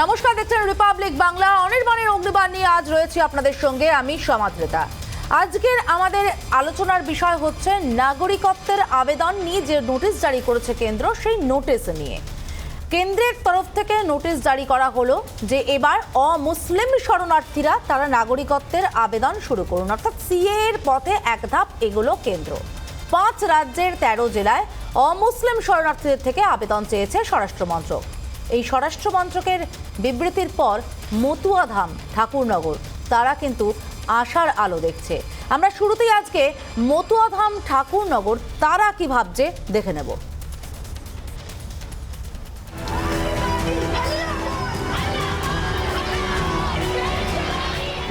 নমস্কার, দেখছেন রিপাবলিক বাংলা। অনির্বাণের অগ্নিবাণ নিয়ে আজ রয়েছি আপনাদের সঙ্গে আমি সমাদ্রেতা। আজকের আমাদের আলোচনার বিষয় হচ্ছে নাগরিকত্বের আবেদন নিয়ে যে নোটিশ জারি করেছে কেন্দ্র, সেই নোটিশ নিয়ে কেন্দ্রের তরফ থেকে নোটিশ জারি করা হলো যে এবার অমুসলিম শরণার্থীরা তারা নাগরিকত্বের আবেদন শুরু করুন, অর্থাৎ সিএ এর পথে এক ধাপ এগোলো কেন্দ্র। 5 রাজ্যের 13 জেলায় অমুসলিম শরণার্থীদের থেকে আবেদন চেয়েছে স্বরাষ্ট্রমন্ত্রক। এই স্বরাষ্ট্রমন্ত্রকের বিবৃতির পর মতুয়াধাম, ঠাকুরনগর তারা কিন্তু আশার আলো দেখছে। আমরা শুরুতেই আজকে মতুয়াধাম, ঠাকুরনগর তারা কি ভাবছে দেখে নেব।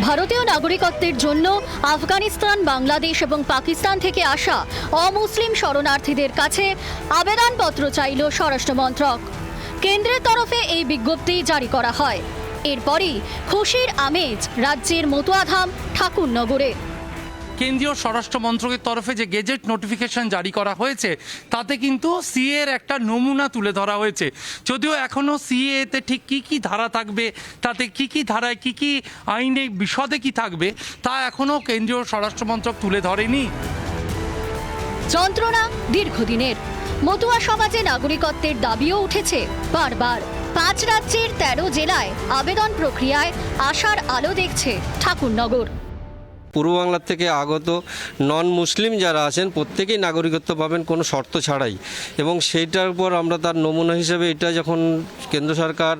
ভারতীয় নাগরিকত্বের জন্য আফগানিস্তান, বাংলাদেশ এবং পাকিস্তান থেকে আসা অমুসলিম শরণার্থীদের কাছে আবেদনপত্র চাইল স্বরাষ্ট্রমন্ত্রক। কেন্দ্রের তরফে এই বিজ্ঞপ্তি জারি করা হয়। এরপরই খুশির আমেজ রাজ্যের মতুয়াধাম, ঠাকুরনগরে। কেন্দ্রীয় স্বরাষ্ট্র মন্ত্রকের তরফে যে গেজেট নোটিফিকেশন জারি করা হয়েছে তাতে কিন্তু সিএ এর একটা নমুনা তুলে ধরা হয়েছে। যদিও এখনও সিএ তে ঠিক কী কী ধারা থাকবে, তাতে কী কী ধারায় কী কী আইনে বিশদে কী থাকবে, তা এখনও কেন্দ্রীয় স্বরাষ্ট্র মন্ত্রক তুলে ধরেনি। যন্ত্রণা দীর্ঘদিনের। মতুয়া সমাজে নাগরিকত্বের দাবিও উঠেছে বারবার। 5 রাজ্যের 13 জেলায় আবেদন প্রক্রিয়ায় আশার আলো দেখছে ঠাকুরনগর। পূর্ব বাংলার থেকে আগত নন মুসলিম যারা আছেন প্রত্যেকেই নাগরিকত্ব পাবেন কোনো শর্ত ছাড়াই, এবং সেইটার উপর আমরা তার নমুনা হিসেবে এটা যখন কেন্দ্র সরকার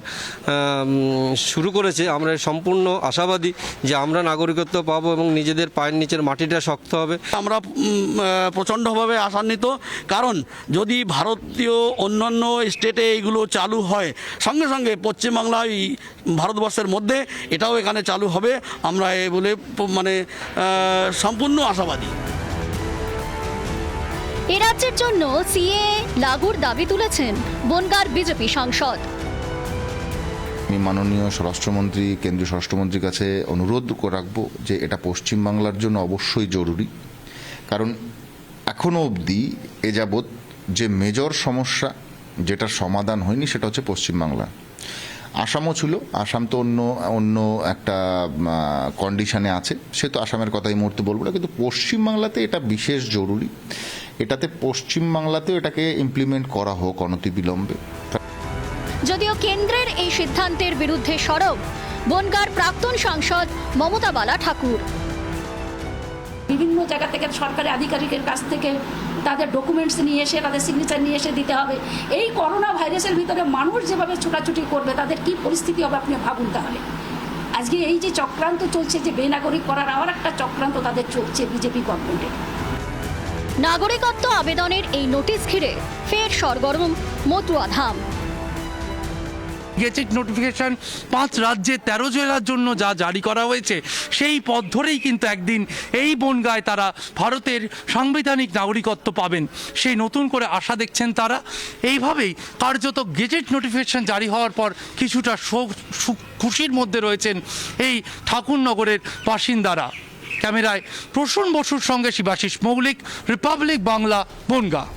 শুরু করেছে, আমরা সম্পূর্ণ আশাবাদী যে আমরা নাগরিকত্ব পাবো এবং নিজেদের পায়ের নিচের মাটিটা শক্ত হবে। আমরা প্রচণ্ডভাবে আশান্বিত, কারণ যদি ভারতীয় অন্যান্য স্টেটে এইগুলো চালু হয়, সঙ্গে সঙ্গে পশ্চিমবাংলায় ভারতবর্ষের মধ্যে এটাও এখানে চালু হবে, আমরা এ বলে সম্পূর্ণ আশাবাদী। এ রাজ্যের জন্য সিএ লাগুর দাবি তুলেছেন বনগাঁর বিজেপি সাংসদ। আমি মাননীয় স্বরাষ্ট্রমন্ত্রী, কেন্দ্রীয় স্বরাষ্ট্রমন্ত্রীর কাছে অনুরোধ রাখবো যে এটা পশ্চিমবাংলার জন্য অবশ্যই জরুরি, কারণ এখনও অবধি এ যাবৎ যে মেজর সমস্যা যেটার সমাধান হয়নি সেটা হচ্ছে পশ্চিমবাংলা। আসামও ছিল, আসাম তো অন্য একটা কন্ডিশনে আছে, সে তো আসামের কথা এই মুহূর্তে বলবো না, কিন্তু পশ্চিমবাংলাতে এটা বিশেষ জরুরি। এটাতে পশ্চিমবাংলাতেও এটাকে ইমপ্লিমেন্ট করা হোক অনতিবিলম্বে। যদিও কেন্দ্রের এই সিদ্ধান্তের বিরুদ্ধে সরব বনগাঁর প্রাক্তন সাংসদ মমতা বালা ঠাকুর। বিভিন্ন জায়গা থেকে সরকারি আধিকারিকের কাছ থেকে তাদের ডকুমেন্টস নিয়ে এসে, তাদের সিগনেচার নিয়ে এসে দিতে হবে। এই করোনা ভাইরাসের ভিতরে মানুষ যেভাবে ছোটাছুটি করবে, তাদের কি পরিস্থিতি হবে আপনি ভাবুন। তাহলে আজকে এই যে চক্রান্ত চলছে, যে বেনাগরিক করার আবার একটা চক্রান্ত তাদের চলছে বিজেপি গভর্নমেন্টের। নাগরিকত্ব আবেদনের এই নোটিশ ঘিরে ফের সরগরম মতুয়াধাম। গেজেট নোটিফিকেশন 5 রাজ্যে 13 জেলার জন্য যা জারি করা হয়েছে, সেই পথ ধরেই কিন্তু একদিন এই বনগাঁয় তারা ভারতের সাংবিধানিক নাগরিকত্ব পাবেন, সেই নতুন করে আশা দেখছেন তারা। এইভাবেই কার্যত গেজেট নোটিফিকেশন জারি হওয়ার পর কিছুটা খুশির মধ্যে রয়েছেন এই ঠাকুরনগরের বাসিন্দারা। ক্যামেরায় প্রসূন বসুর সঙ্গে শিবাশিস মৌলিক, রিপাবলিক বাংলা, বনগাঁ।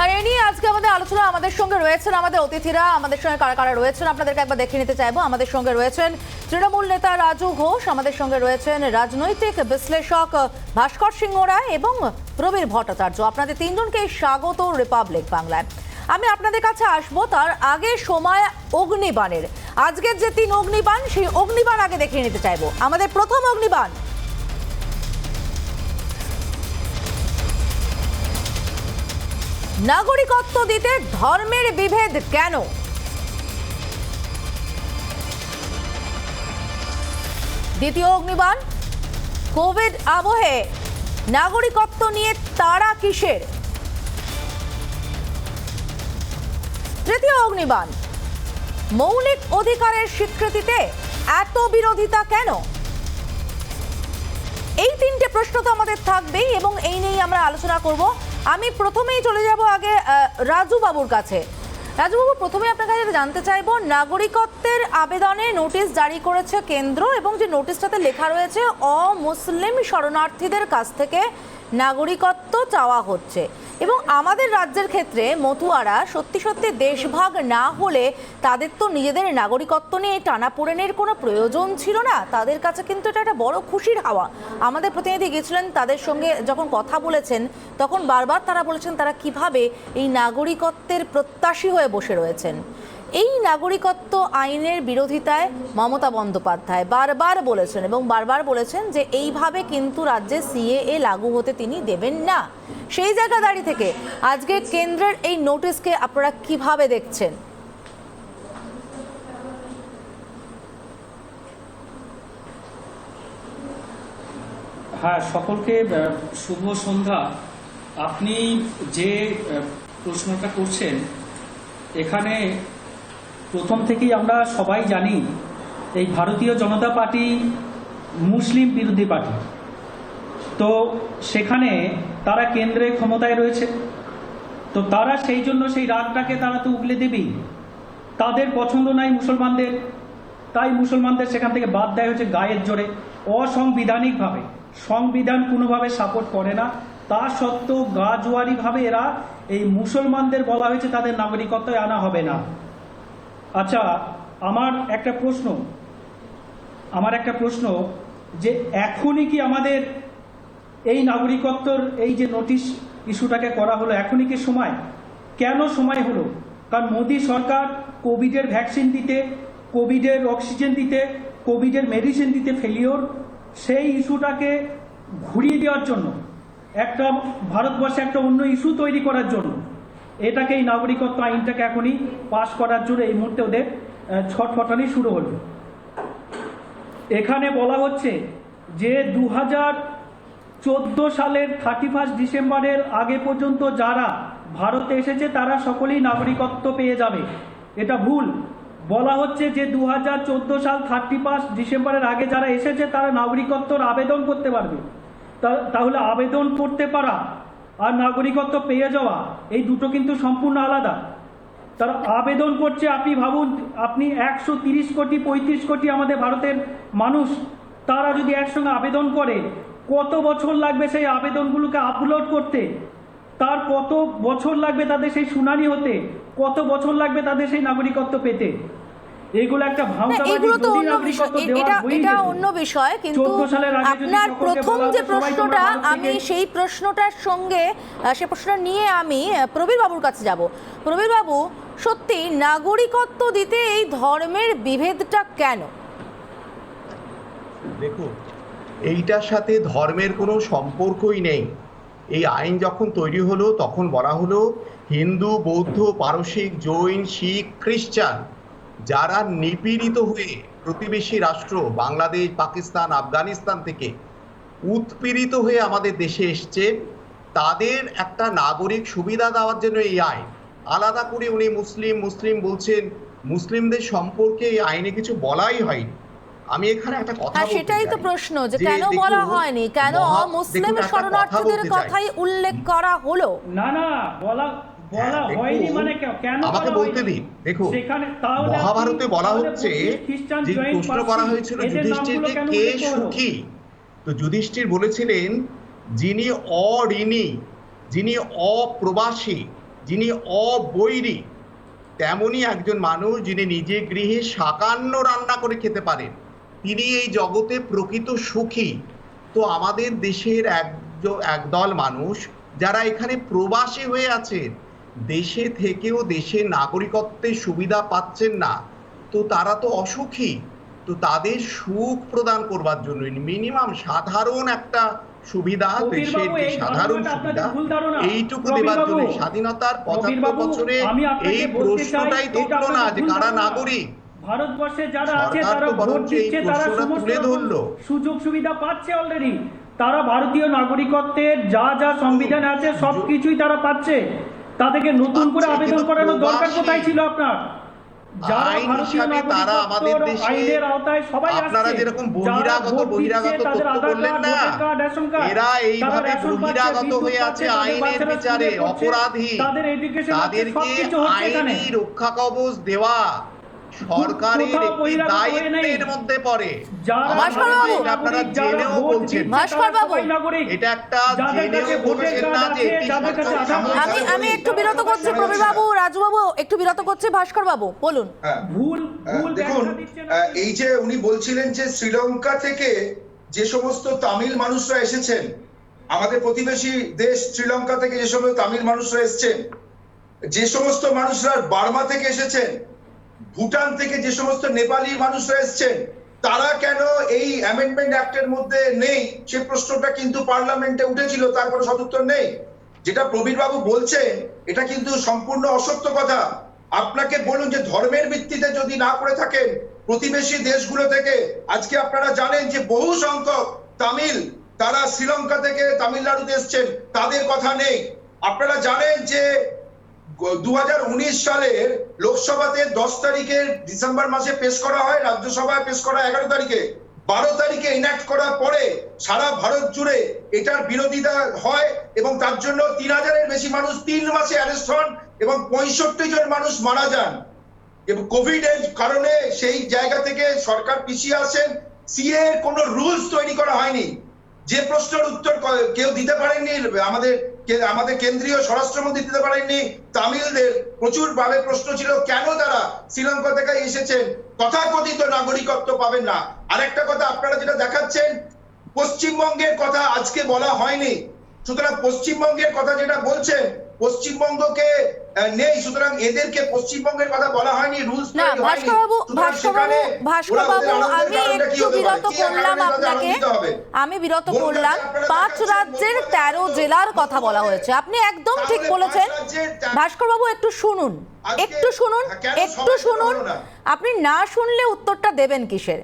আর এ নিয়ে আজকে আমাদের আলোচনা, আমাদের সঙ্গে রয়েছেন আমাদের অতিথিরা। আমাদের সঙ্গে কারা কারা রয়েছেন আপনাদেরকে একবার দেখে নিতে চাইবো। আমাদের সঙ্গে রয়েছেন তৃণমূল নেতা রাজু ঘোষ, আমাদের সঙ্গে রয়েছেন রাজনৈতিক বিশ্লেষক ভাস্কর সিংহ রায় এবং প্রবীর ভট্টাচার্য। আপনাদের তিনজনকে স্বাগত রিপাবলিক বাংলায়। আমি আপনাদের কাছে আসবো, তার আগে সময় অগ্নিবাণের। আজকের যে 3 অগ্নিবাণ, সেই অগ্নিবাণ আগে দেখে নিতে চাইবো। আমাদের প্রথম অগ্নিবাণ, নাগরিকত্ব দিতে ধর্মের বিভেদ কেন? দ্বিতীয় অগ্নিবাণ, কোভিড আবহে নাগরিকত্ব নিয়ে তাড়া কিসের? তৃতীয় অগ্নিবাণ, মৌলিক অধিকারের স্বীকৃতিতে এত বিরোধিতা কেন? এই 3টে প্রশ্ন তো আমাদের থাকবেই এবং এই নিয়েই আমরা আলোচনা করব। আমি প্রথমেই চলে যাব আগে রাজু বাবুর কাছে। রাজুবাবু, প্রথমে আপনার কাছে জানতে চাইবো, নাগরিকত্বের আবেদনে নোটিশ জারি করেছে কেন্দ্র এবং যে নোটিশটাতে লেখা রয়েছে অমুসলিম শরণার্থীদের কাছ থেকে নাগরিকত্ব চাওয়া হচ্ছে, এবং আমাদের রাজ্যের ক্ষেত্রে মতুয়ারা সত্যি সত্যি দেশভাগ না হলে তাদের তো নিজেদের নাগরিকত্ব নিয়ে টানাপোড়েনের কোনো প্রয়োজন ছিল না। তাদের কাছে কিন্তু এটা একটা বড় খুশির হাওয়া। আমাদের প্রতিনিধি গিয়েছিলেন, তাদের সঙ্গে যখন কথা বলেছেন তখন বারবার তারা বলেছেন তারা কিভাবে এই নাগরিকত্বের প্রত্যাশী হয়ে বসে রয়েছেন। এই নাগরিকত্ব আইনের বিরোধিতায় মমতা বন্দ্যোপাধ্যায় বারবার বলেছেন এবং বারবার বলেছেন যে এইভাবে কিন্তু রাজ্যে সিএএ লাগু হতে তিনি দেবেন না। সেই জায়গা দাঁড়িয়ে থেকে আজকে কেন্দ্রের এই নোটিশকে আপনারা কিভাবে দেখছেন? হ্যাঁ, সকলকে শুভ সন্ধ্যা। আপনি যে প্রশ্নটা করছেন, এখানে প্রথম থেকেই আমরা সবাই জানি এই ভারতীয় জনতা পার্টি মুসলিম বিরোধী পার্টি। তো সেখানে তারা কেন্দ্রে ক্ষমতায় রয়েছে, তো তারা সেই জন্য সেই রাগটাকে তারা তো উগলে দেবেই। তাদের পছন্দ নাই মুসলমানদের, তাই মুসলমানদের সেখান থেকে বাদ দেওয়া হয়েছে গায়ের জোরে, অসাংবিধানিকভাবে। সংবিধান কোনোভাবে সাপোর্ট করে না, তা সত্ত্বেও গাজোয়ারিভাবে এরা এই মুসলমানদের বলা হয়েছে তাদের নাগরিকত্ব আনা হবে না। আচ্ছা, আমার একটা প্রশ্ন যে এখনই কি আমাদের এই নাগরিকত্বর এই যে নোটিশ ইস্যুটাকে করা হলো, এখনই কি সময়? কেন সময় হলো? কারণ মোদী সরকার কোভিডের ভ্যাকসিন দিতে, কোভিডের অক্সিজেন দিতে, কোভিডের মেডিসিন দিতে ফেলিওর, সেই ইস্যুটাকে ঘুরিয়ে দেওয়ার জন্য, একটা ভারতবর্ষে একটা অন্য ইস্যু তৈরি করার জন্য এটাকে, এই নাগরিকত্ব আইনটাকে এখনই পাশ করার জন্য এই মুহূর্তে ওদের ছটফটানি শুরু হলো। এখানে বলা হচ্ছে যে 2014 সালের 31 ডিসেম্বরের আগে পর্যন্ত যারা ভারতে এসেছে তারা সকলেই নাগরিকত্ব পেয়ে যাবে। এটা ভুল। বলা হচ্ছে যে 2014 সাল 31 ডিসেম্বরের আগে যারা এসেছে তারা নাগরিকত্বর আবেদন করতে পারবে। তাহলে আবেদন করতে পারা আর নাগরিকত্ব পেয়ে যাওয়া এই দুটো কিন্তু সম্পূর্ণ আলাদা। তারা আবেদন করছে, আপনি ভাবুন, আপনি 130 কোটি 35 কোটি আমাদের ভারতের মানুষ, তারা যদি একসঙ্গে আবেদন করে কত বছর লাগবে সেই আবেদনগুলোকে আপলোড করতে, তার কত বছর লাগবে তাদের সেই শুনানি হতে, কত বছর লাগবে তাদের সেই নাগরিকত্ব পেতে। এগুলো একটা এগুলো তো অন্য বিষয়, এটা অন্য বিষয়। কিন্তু আপনার প্রথম যে প্রশ্নটা, আমি সেই প্রশ্নটার সঙ্গে সে প্রশ্নটা নিয়ে আমি প্রবীর বাবুর কাছে যাব। প্রবীর বাবু, সত্যি নাগরিকত্ব দিতে এই ধর্মের বিভেদটা কেন? দেখুন, এইটার সাথে ধর্মের কোনো সম্পর্কই নেই। এই আইন যখন তৈরি হলো তখন বলা হলো হিন্দু, বৌদ্ধ, পারসিক, জৈন, শিখ, খ্রিস্টান যারা নিপীড়িত হয়ে প্রতিবেশী রাষ্ট্র বাংলাদেশ, পাকিস্তান, আফগানিস্তান থেকে উৎপীড়িত হয়ে আমাদের দেশে এসছে, তাদের একটা নাগরিক সুবিধা দেওয়ার জন্য এই আইন। আলাদা করে উনি মুসলিম বলছেন, মুসলিমদের সম্পর্কে এই আইনে কিছু বলাই হয়নি। আমি এখানে একটা কথা বলতে চাই, সেটাই তো প্রশ্ন, যে কেন বলা হয়নি, কেন মুসলিম শরণার্থীদের কথাই উল্লেখ করা হলো? না, বলা হয়নি মানে কেন? আমাকে বলতে দিন। দেখুন, মহাভারতে বলা হচ্ছে যে প্রশ্ন করা হয়েছিল যুধিষ্ঠিরকে কে সুখী, তো যুধিষ্ঠির বলেছিলেন যিনি অঋণী, যিনি অপ্রবাসী, যিনি অবৈরী, তেমনই একজন মানুষ যিনি নিজে গৃহে শাকান্ন রান্না করে খেতে পারেন, তিনি এই জগতে প্রকৃত সুখী। তো আমাদের দেশের একদল মানুষ যারা এখানে প্রবাসী হয়ে আছেন, দেশে থেকেও দেশের নাগরিকত্বের সুবিধা পাচ্ছেন না, তো তারা তো অসুখী। তো তাদের সুখ প্রদান করবার জন্য মিনিমাম সাধারণ একটা সুবিধা, দেশের যে সাধারণ সুবিধা এইটুকু দেবার জন্য স্বাধীনতার 75 বছরে এই প্রশ্নটাই তো উঠলো না যে কারা নাগরিক। ভারতবর্ষে যারা আছে তারা ভোট দিচ্ছে, তারা সমস্ত সুযোগ সুবিধা পাচ্ছে অলরেডি। তারা ভারতীয় নাগরিকত্বের যা সংবিধানে আছে সবকিছুই তারা পাচ্ছে। তাদেরকে নতুন করে আবেদন করানোর দরকার কোথায় ছিল আপনার? আইন হিসাবে তারা আমাদের দেশে, আপনারা যেরকম বহিরাগত তথ্য বললেন না, এরা এইভাবে বহিরাগত হয়ে আছে আইনের বিচারে অপরাধী। তাদেরকে আইনি রক্ষা কবচ দেওয়া, সরকারের কোথাও একটি বহিরাগত হয়ে নেই। দায়িত্বের মধ্যে পড়ে। যারা আমার মনে হয় ভাস্কর আপনারা নাগরিক, যারা জেনেও ভোট বলছেন। দিচ্ছে, ভাস্কর তারা বাবু, সবাই নাগরিক। এটা একটা যাদের কাছে জেনেও ভোটের বলছেন কার্ড না যে আছে, এটি যাদের কাছে সরকারি আধার কার্ড সাময়িক আমি একটু বিরত করছি প্রবীরবাবু, রাজুবাবু একটু বিরত করছি, ভাস্কর বাবু বলুন। ভুল ভুল দেখুন, ব্যাখ্যা দিচ্ছেন এই যে উনি বলছিলেন যে শ্রীলঙ্কা থেকে যে সমস্ত তামিল মানুষরা এসেছেন, আমাদের প্রতিবেশী দেশ শ্রীলঙ্কা থেকে যে সমস্ত তামিল মানুষরা এসেছেন, যে সমস্ত মানুষরা বার্মা থেকে এসেছেন, ভুটান থেকে যে সমস্ত নেপালি মানুষরা এসেছেন, তারা কেন এই অ্যামেন্ডমেন্ট অ্যাক্টের মধ্যে নেই, সে প্রশ্নটা কিন্তু পার্লামেন্টে উঠেছিল, তার কোনো সদুত্তর নেই। যেটা প্রবীরবাবু বলছেন এটা কিন্তু সম্পূর্ণ অসত্য কথা। আপনাকে বলুন যে ধর্মের ভিত্তিতে যদি না করে থাকেন, প্রতিবেশী দেশগুলো থেকে আজকে আপনারা জানেন যে বহু সংখ্যক তামিল তারা শ্রীলঙ্কা থেকে তামিলনাড়ুতে এসছেন, তাদের কথা নেই। আপনারা জানেন যে 2019 সালের লোকসভাতে 10 তারিখে ডিসেম্বর মাসে পেশ করা হয়, রাজ্যসভায় পেশ করা 11 তারিখে, 12 তারিখে ইনাক্ট করার পরে সারা ভারত জুড়ে এটার বিরোধিতা হয় এবং তার জন্য 3000-এর বেশি মানুষ 3 মাসে অ্যারেস্ট হন এবং 65 জন মানুষ মারা যান। এবং কোভিড এর কারণে সেই জায়গা থেকে সরকার পিছিয়ে আসেন। সিএ এর কোনো রুলস তৈরি করা হয়নি। যে প্রশ্নের উত্তর কেউ দিতে পারেননি, আমাদের কেন্দ্রীয় স্বরাষ্ট্রমন্ত্রী দিতে পারেননি। তামিলদের প্রচুর ভাবে প্রশ্ন ছিল কেন তারা শ্রীলঙ্কা থেকে এসেছেন, তথাকথিত নাগরিকত্ব পাবেন না। আরেকটা কথা আপনারা যেটা দেখাচ্ছেন, পশ্চিমবঙ্গের কথা আজকে বলা হয়নি, সুতরাং পশ্চিমবঙ্গের কথা যেটা বলছেন পশ্চিমবঙ্গকে নেই, সুতরাং এদেরকে পশ্চিমবঙ্গের কথা বলা হয়নি, রুলস না ভাস্কর বাবু, আমি একটু বিরত করলাম আপনাকে, আমি বিরত করলাম। 5 রাজ্যের 13 জেলার কথা বলা হয়েছে, আপনি একদম ঠিক বলেছেন। ভাস্কর বাবু একটু শুনুন, একটু শুনুন, একটু শুনুন। আপনি না শুনলে উত্তরটা দেবেন কিসের?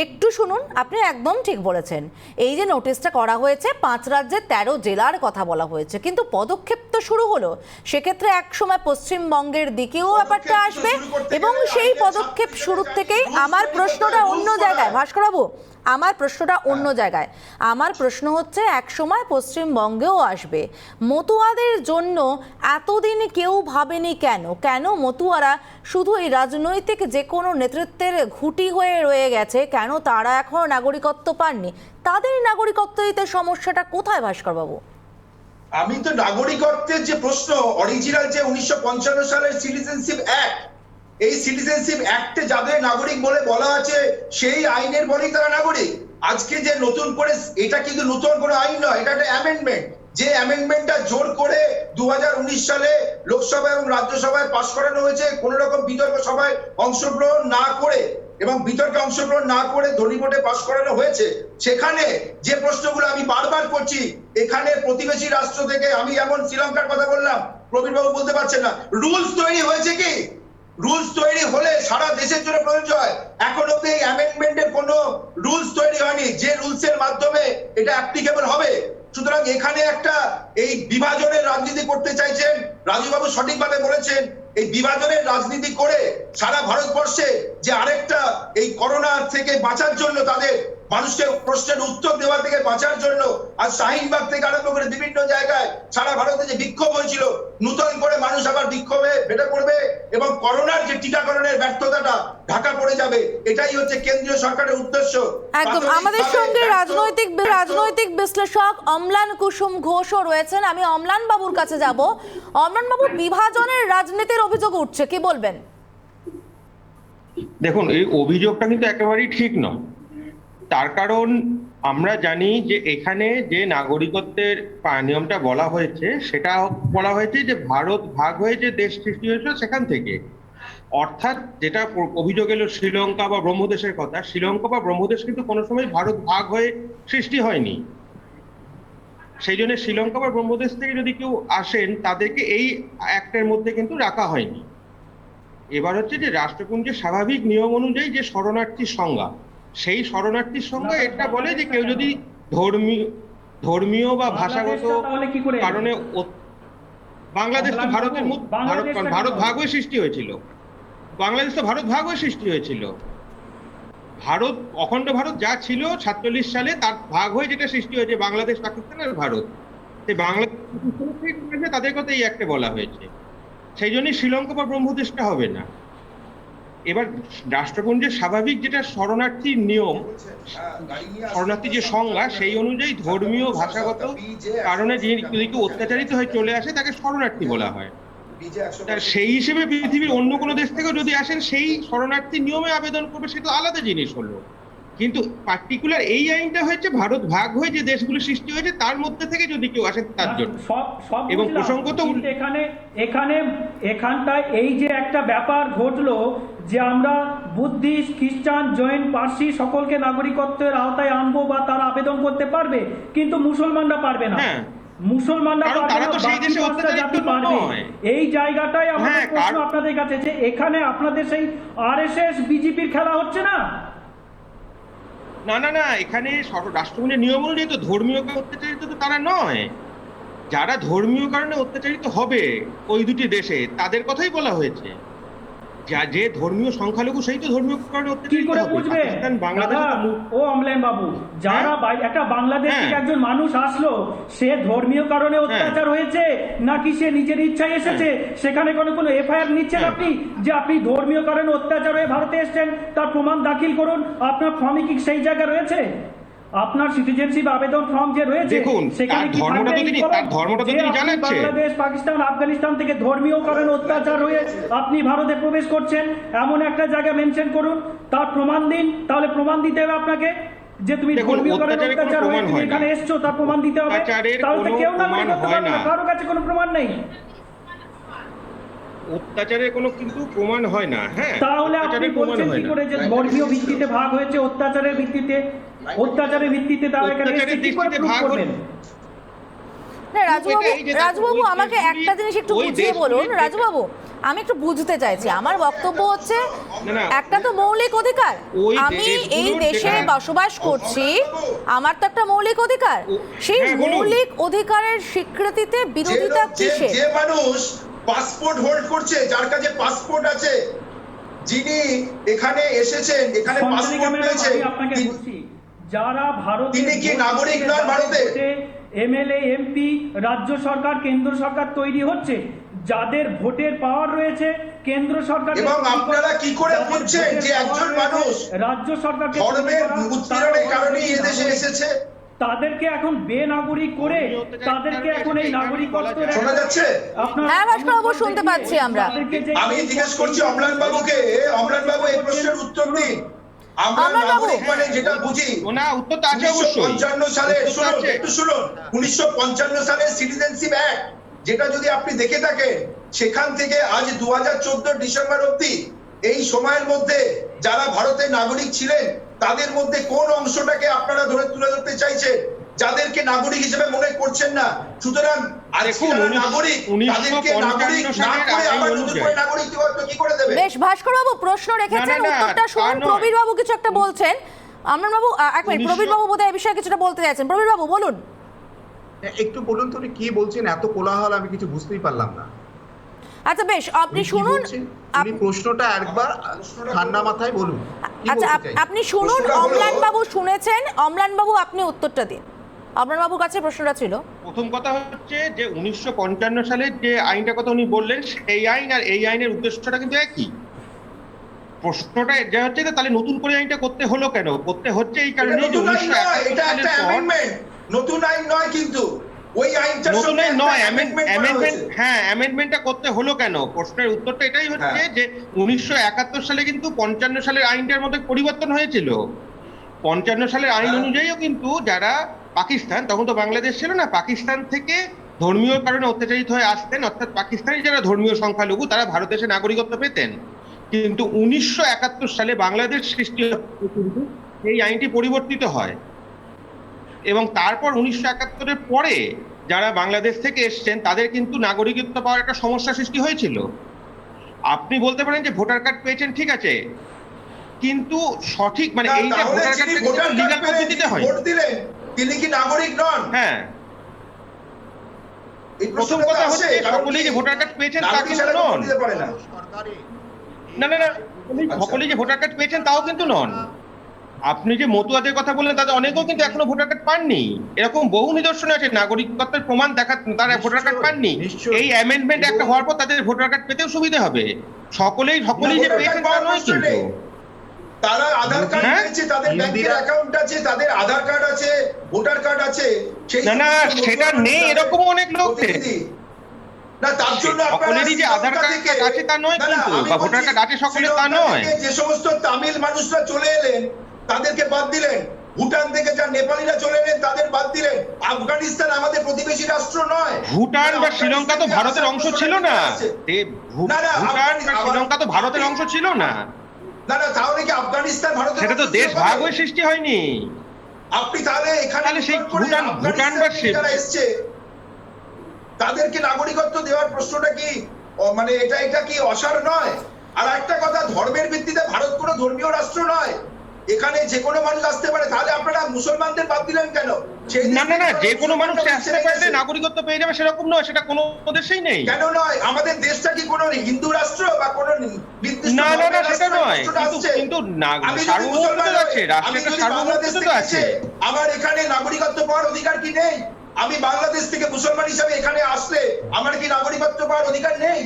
একটু শুনুন, আপনি একদম ঠিক বলেছেন। এই যে নোটিশটা করা হয়েছে 5 রাজ্যের 13 জেলার কথা বলা হয়েছে, কিন্তু পদক্ষেপ তো শুরু হলো, সেক্ষেত্রে একসময় পশ্চিমবঙ্গের দিকেও ব্যাপারটা আসবে এবং সেই পদক্ষেপ শুরুর থেকেই আমার প্রশ্নটা অন্য জায়গায়। ভাস্করবাবু, আমার প্রশ্নটা অন্য জায়গায়। আমার প্রশ্ন হচ্ছে একসময় পশ্চিমবঙ্গেও আসবে। মতুয়াদের জন্য এতদিন কেউ ভাবেনি কেন? কেন মতুয়ারা শুধু এই রাজনৈতিক যে কোনো নেতৃত্বের ঘুঁটি হয়ে রয়ে গেছে? কেন তারা এখনো নাগরিকত্ব পাননি? তাদের নাগরিকত্ব দিতে সমস্যাটা কোথায় ভাস্করবাবু? আমি তো নাগরিকত্বের যে প্রশ্ন, অরিজিনাল যে 1955 সালের সিটিজেনশিপ অ্যাক্ট, এই সিটিজেনশিপ অ্যাক্টে যাদের নাগরিক বলে বলা আছে সেই আইনের বলেই তারা নাগরিক। আজকে যে নতুন করে, এটা কিন্তু নতুন কোনো আইন নয়, এটা একটা অ্যামেন্ডমেন্ট। যে অ্যামেন্ডমেন্টটা জোর করে 2019 সালে লোকসভা এবং রাজ্যসভায় পাশ করানো হয়েছে, কোন রকম বিতর্ক সভায় অংশগ্রহণ না করে এবং বিতর্কে অংশগ্রহণ না করে ধনী ভোটে পাশ করানো হয়েছে। সেখানে যে প্রশ্নগুলো আমি বারবার করছি, এখানে প্রতিবেশী রাষ্ট্র থেকে, আমি যেমন শ্রীলঙ্কার কথা বললাম, প্রবীরবাবু বলতে পারছেন না, রুলস তৈরি হয়েছে কি? রুলস তৈরি হলে সারা দেশের জন্য প্রযোজ্য হয়। এখন অব্দি এই অ্যামেন্ডমেন্টের কোনো রুলস তৈরি হয়নি যে রুলসের মাধ্যমে এটা অ্যাপ্লিকেবল হবে। সুতরাং এখানে একটা এই বিভাজনের রাজনীতি করতে চাইছেন, রাজুবাবু সঠিকভাবে বলেছেন, এই বিভাজনের রাজনীতি করে সারা ভারতবর্ষে যে আরেকটা এই করোনা থেকে বাঁচার জন্য, তাদের মানুষকে প্রশ্নের উত্তর দেওয়া থেকে বাঁচার জন্য আজ শাহিনবাগ থেকে আরম্ভ করে বিভিন্ন জায়গায় সারা ভারতে যে বিক্ষোভ হয়েছিল, নতুন করে মানুষ আবার বিক্ষোভে ফেটে পড়বে এবং করোনার যে টিকাকরণের ব্যর্থতাটা ঢাকা পড়ে যাবে। এটাই হচ্ছে কেন্দ্রীয় সরকারের উদ্দেশ্য। একদম। আমাদের সঙ্গে রাজনৈতিক বিশ্লেষক অম্লান কুসুম ঘোষও রয়েছেন। আমি অম্লান বাবুর কাছে যাব। অম্লান বাবু, বিভাজনের রাজনীতির অভিযোগ উঠছে, কি বলবেন? দেখুন, এই অভিযোগটা কিন্তু একেবারেই ঠিক নয়। তার কারণ আমরা জানি যে এখানে যে নাগরিকত্বের নিয়মটা বলা হয়েছে, সেটা বলা হয়েছে যে ভারত ভাগ হয়ে যে দেশ সৃষ্টি হয়েছিল সেখান থেকে। অর্থাৎ যেটা অভিযোগ এলো শ্রীলঙ্কা বা ব্রহ্মদেশের কথা, শ্রীলঙ্কা বা ব্রহ্মদেশ কিন্তু কোনো সময় ভারত ভাগ হয়ে সৃষ্টি হয়নি। সেই জন্য শ্রীলঙ্কা বা ব্রহ্মদেশ থেকে যদি কেউ আসেন, তাদেরকে এই অ্যাক্টের মধ্যে কিন্তু রাখা হয়নি। এবার হচ্ছে যে রাষ্ট্রপুঞ্জের স্বাভাবিক নিয়ম অনুযায়ী যে শরণার্থীর সংজ্ঞা, সেই শরণার্থীর সংজ্ঞা এটা বলে যে কেউ যদি ধর্মীয় বা ভাষাগত কারণে, বাংলাদেশ তো ভারতের ভারত ভাগ হয়ে সৃষ্টি হয়েছিল, বাংলাদেশ তো ভারত ভাগ হয়ে সৃষ্টি হয়েছিল। ভারত, অখণ্ড ভারত যা ছিল 47 সালে, তার ভাগ হয়ে যেটা সৃষ্টি হয়েছে বাংলাদেশ, পাকিস্তান আর ভারত, সেই বাংলাদেশ তাদের কথা এই একটা বলা হয়েছে। সেই জন্যই শ্রীলঙ্কা বা ব্রহ্মদেশটা হবে না। এবার রাষ্ট্রপুঞ্জের স্বাভাবিক যেটা শরণার্থীর নিয়ম, শরণার্থী যে সংজ্ঞা, সেই অনুযায়ী ধর্মীয় ভাষাগত কারণে যিনি কেউ অত্যাচারিত হয়ে চলে আসে তাকে শরণার্থী বলা হয়। সেই হিসেবে পৃথিবীর অন্য কোনো দেশ থেকেও যদি আসেন সেই শরণার্থী নিয়মে আবেদন করবে, সেটা আলাদা জিনিস হলো। কিন্তু পার্টিকুলার এই আইনটা হয়েছে ভারত ভাগ হয়ে যে দেশগুলো সৃষ্টি হয়েছে তার মধ্যে থেকে যদি কেউ আসে তার জন্য। এবং প্রসঙ্গত এখানটায় এই যে একটা ব্যাপার ঘটলো যে আমরা বুদ্ধিস্ট, খ্রিস্টান, জৈন, পার্সি সকলকে নাগরিকত্বের আওতায় আনবো বা তারা আবেদন করতে পারবে, কিন্তু মুসলমানরা পারবে না। মুসলমানরা পারবে। এই জায়গাটাই আমাদের প্রশ্ন আপনাদের কাছে, যে এখানে আপনাদের সেই আরএসএস বিজেপির খেলা হচ্ছে না? না না না, এখানে রাষ্ট্রপুঞ্জের নিয়ম অনুযায়ী তো ধর্মীয় অত্যাচারিত তো তারা নয়। যারা ধর্মীয় কারণে অত্যাচারিত হবে ওই দুটি দেশে তাদের কথাই বলা হয়েছে। যে ধর্মীয় সংখ্যালঘু সেই তো ধর্মীয় কারণে অত্যাচারিত হবে। পাকিস্তান, বাংলাদেশ ও অমলেন বাবু, যারা একটা বাংলাদেশ থেকে একজন মানুষ আসলো, সে ধর্মীয় কারণে অত্যাচার হয়েছে নাকি সে নিজের ইচ্ছায় এসেছে? সেখানে কোনো এফআইআর নিচ্ছেন আপনি যে আপনি ধর্মীয় কারণে অত্যাচার হয়ে ভারতে এসেছেন, তার প্রমাণ দাখিল করুন। আপনার ফর্মে কি সেই জায়গায় রয়েছে? আপনার সিটিজেনশিপ আবেদন ফর্ম যে রয়েছে সেখানে কি বাংলাদেশ, পাকিস্তান, আফগানিস্তান থেকে ধর্মীয় কারণে অত্যাচার হয়ে আপনি ভারতে প্রবেশ করছেন এমন একটা জায়গা মেনশন করুন, তার প্রমাণ দিন। তাহলে প্রমাণ দিতে হবে আপনাকে যে তুমি ধর্মীয় কারণে অত্যাচার হয়ে তুমি এখানে এসছো, তার প্রমাণ দিতে হবে। তাহলে কেউ নাগরিক করতে পারবে না, কারো কাছে কোনো প্রমাণ নেই। অত্যাচারের কোনো কিন্তু প্রমাণ হয় না। হ্যাঁ, তাহলে আপনি বলছেন কি করে যে ধর্মীয় ভিত্তিতে ভাগ হয়েছে, অত্যাচারের ভিত্তিতে তারা এখানে কি করে প্রুফ করবেন? না রাজুবাবু আমাকে একটা জিনিস একটু বুঝিয়ে বলুন। রাজুবাবু, আমি একটু বুঝতে চাইছি। আমার বক্তব্য হচ্ছে একটা তো মৌলিক অধিকার, আমি এই দেশে বসবাস করছি, আমার তো একটা মৌলিক অধিকার। সেই মৌলিক অধিকারের স্বীকৃতিতে বিরোধিতা কিসের? যে মানুষ পাসপোর্ট হোল্ড করছে, যার কাছে পাসপোর্ট আছে, যিনি এখানে এসেছেন, এখানে পাসপোর্ট পেয়েছে, যারা ভারত, তিনি কি নাগরিক নন ভারতের? এমএলএ, এমপি, রাজ্য সরকার, কেন্দ্র সরকার তৈরি হচ্ছে, যাদের ভোটের পাওয়ার রয়েছে কেন্দ্র সরকার। এবং আপনারা কি করে বুঝছেন যে একজন মানুষ রাজ্য সরকারকে ধর্মের উৎপীড়নের কারণে এই দেশে এসেছে? তাদেরকে এখন বেনাগরিক করে তাদেরকে এখন এই নাগরিকত্ব শোনা যাচ্ছে? হ্যাঁ ভাস্করবাবু, শুনতে পাচ্ছি আমরা। আমি জিজ্ঞেস করছি অমলান বাবুকে, অমলান বাবু এই প্রশ্নের উত্তর দিন। আমরা নাগরিক মানে যেটা বুঝি, 1955 সালে, শুনুন, 1955 সালের সিটিজেনশিপ অ্যাক্ট, যেটা যদি আপনি দেখে থাকেন, সেখান থেকে আজ 2014 ডিসেম্বর অবধি এই সময়ের মধ্যে যারা ভারতের নাগরিক ছিলেন তাদের মধ্যে কোন অংশটাকে আপনারা তুলে ধরতে চাইছেন যাদেরকে নাগরিক হিসেবে মনে করছেন না? সুতরাং নাগরিক, তাদেরকে নাগরিক না করে আবার নতুন করে নাগরিক কি করে দেবে? বেশ, ভাস্করবাবু প্রশ্ন রেখেছেন, উত্তরটা শুনুন। প্রবীর বাবু কিছু একটা বলছেন। আমরান বাবু, এক মিনিট, প্রবীর বাবু বোধহয় এই বিষয়ে কিছুটা বলতে চাইছেন। প্রবীর বাবু বলুন। একটু বলুন তো কি বলছেন, এত কোলাহল আমি কিছু বুঝতেই পারলাম না। আচ্ছা বেশ, আপনি শুনুন, আপনি প্রশ্নটা একবার ঠান্ডা মাথায় বলুন। আচ্ছা আপনি শুনুন, অমলান বাবু শুনেছেন, অমলান বাবু আপনি উত্তরটা দিন। অমলান বাবুর কাছে প্রশ্নটা ছিল। প্রথম কথা হচ্ছে যে 1955 সালে যে আইনটা কথা উনি বললেন, সেই আইন আর এই আইনের উদ্দেশ্যটা কিন্তু একই। প্রশ্নটা যা হচ্ছে যে তাহলে নতুন করে আইনটা করতে হলো কেন? করতে হচ্ছে এই কারণে যে 1971 সালের পর নতুন আইন নয়, কিন্তু ওই আইনটা নতুন আইন নয়, অ্যামেন্ডমেন্ট। হ্যাঁ, অ্যামেন্ডমেন্টটা করতে হলো কেন? প্রশ্নের উত্তরটা এটাই হচ্ছে যে 1971 সালে কিন্তু 55 সালের আইনটার মধ্যে পরিবর্তন হয়েছিল। 55 সালের আইন অনুযায়ীও কিন্তু যারা পাকিস্তান, তখন তো বাংলাদেশ ছিল না, পাকিস্তান থেকে ধর্মীয় কারণে অত্যাচারিত হয়ে আসতেন, অর্থাৎ পাকিস্তানি যারা ধর্মীয় সংখ্যালঘু তারা ভারতের নাগরিকত্ব পেতেন। কিন্তু 1971 সালে বাংলাদেশ সৃষ্টি কিন্তু এই আইনটি পরিবর্তিত হয় এবং তারপর 1971-এর পরে যারা বাংলাদেশ থেকে এসছেন তাদের কিন্তু নাগরিকত্ব পাওয়ার একটা সমস্যা সৃষ্টি হয়েছিল। আপনি বলতে পারেন যে ভোটার কার্ড পেয়েছেন, ঠিক আছে, কিন্তু সঠিক মানে এই যে ভোটার কার্ড লিগ্যাল পদ্ধতিতে হয়, ভোট দিলেন, তিনি কি নাগরিক নন? হ্যাঁ, প্রথম কথা হচ্ছে সকলেই যে ভোটার কার্ড পেয়েছেন তা কিন্তু নন। না না না, সকলেই যে ভোটার কার্ড পেয়েছেন তাও কিন্তু নন। আপনি যে মতুয়াদের কথা বললেন তাদের অনেকেও কিন্তু এখনো ভোটার কার্ড পাননি। এরকম বহু নিদর্শন আছে, নাগরিকত্বের প্রমাণ দেখা তারা ভোটার কার্ড পাননি। এই অ্যামেন্ডমেন্ট একটা হওয়ার পর তাদের ভোটার কার্ড পেতেও সুবিধা হবে। সকলেই যে পেয়েছেন তা নয় কিন্তু। তারা আধার কার্ড পেয়েছে, তাদের ব্যাংকের অ্যাকাউন্ট আছে, তাদের আধার কার্ড আছে, ভোটার কার্ড আছে। না সেটা নেই, এরকম অনেক লোক না, তার জন্য সকলেরই যে আধার কার্ড আছে তা নয় কিন্তু, বা ভোটার কার্ড আছে সকলের তা নয়। যে সমস্ত তামিল মানুষরা চলে এলেন তাদেরকে বাদ দিলেন, ভুটান থেকে যা নেপালিরা চলে এলেন তাদের বাদ দিলেন। আফগানিস্তান আমাদের প্রতিবেশী রাষ্ট্র নয়। ভুটান বা শ্রীলঙ্কা তো ভারতের অংশ ছিল না। ভুটান বা শ্রীলঙ্কা তো ভারতের অংশ ছিল না। না তাহলে কি আফগানিস্তান ভারতের? সেটা তো দেশ ভাগ হয়ে সৃষ্টি হয়নি। আপনি তাহলে এখানে সেই ভুটান বা যারা এসছে তাদেরকে নাগরিকত্ব দেওয়ার প্রশ্নটা কি মানে এটা কি অসার নয়? আর একটা কথা, ধর্মের ভিত্তিতে ভারত কোনো ধর্মীয় রাষ্ট্র নয়, এখানে যে কোনো মানুষ আসতে পারে। তাহলে আপনারা মুসলমানদের বাদ দিলেন কেন? না যে কোনো মানুষ আসতে পারলে নাগরিকত্ব পেয়ে যাবে সেরকম নয়, সেটা কোনো দেশেই নেই। কেন নয়? আমাদের দেশটা কি কোনো হিন্দু রাষ্ট্র বা কোনো নির্দিষ্ট না সেটা নয়, কিন্তু সার্বভৌমত্ব আছে, রাষ্ট্রের সার্বভৌমত্ব আছে। আমার এখানে নাগরিকত্ব পাওয়ার অধিকার কি নেই? আমি বাংলাদেশ থেকে মুসলমান হিসাবে এখানে আসলে আমার কি নাগরিকত্ব পাওয়ার অধিকার নেই?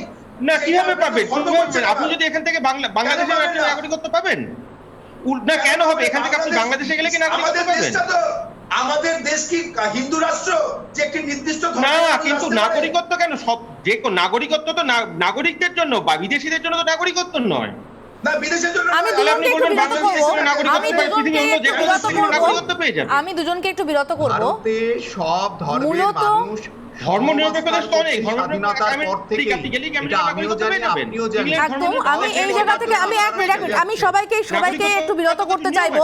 না কিভাবে পাবেন? আপনি যদি এখান থেকে বাংলাদেশে নাগরিকত্ব পাবেন না, কেন হবে? এখান থেকে আপনি বাংলাদেশে গেলে কি নাগরিকত্ব পাবেন? আমাদের দেশ কি হিন্দু রাষ্ট্র যে একটি নির্দিষ্ট না, কিন্তু নাগরিকত্ব কেন? সব যে নাগরিকত্ব তো নাগরিকদের জন্য বা বিদেশিদের জন্য তো নাগরিকত্ব নয়। না, বিদেশের জন্য আমি দুজনকে একটু বিরত করব। সব ধর্মের মানুষ ধর্মনিরপেক্ষতা তো নেই, স্বাধীনতার পর থেকে একদম। আমি এই জায়গা থেকে আমি সবাইকে একটু বিরত করতে চাইবো।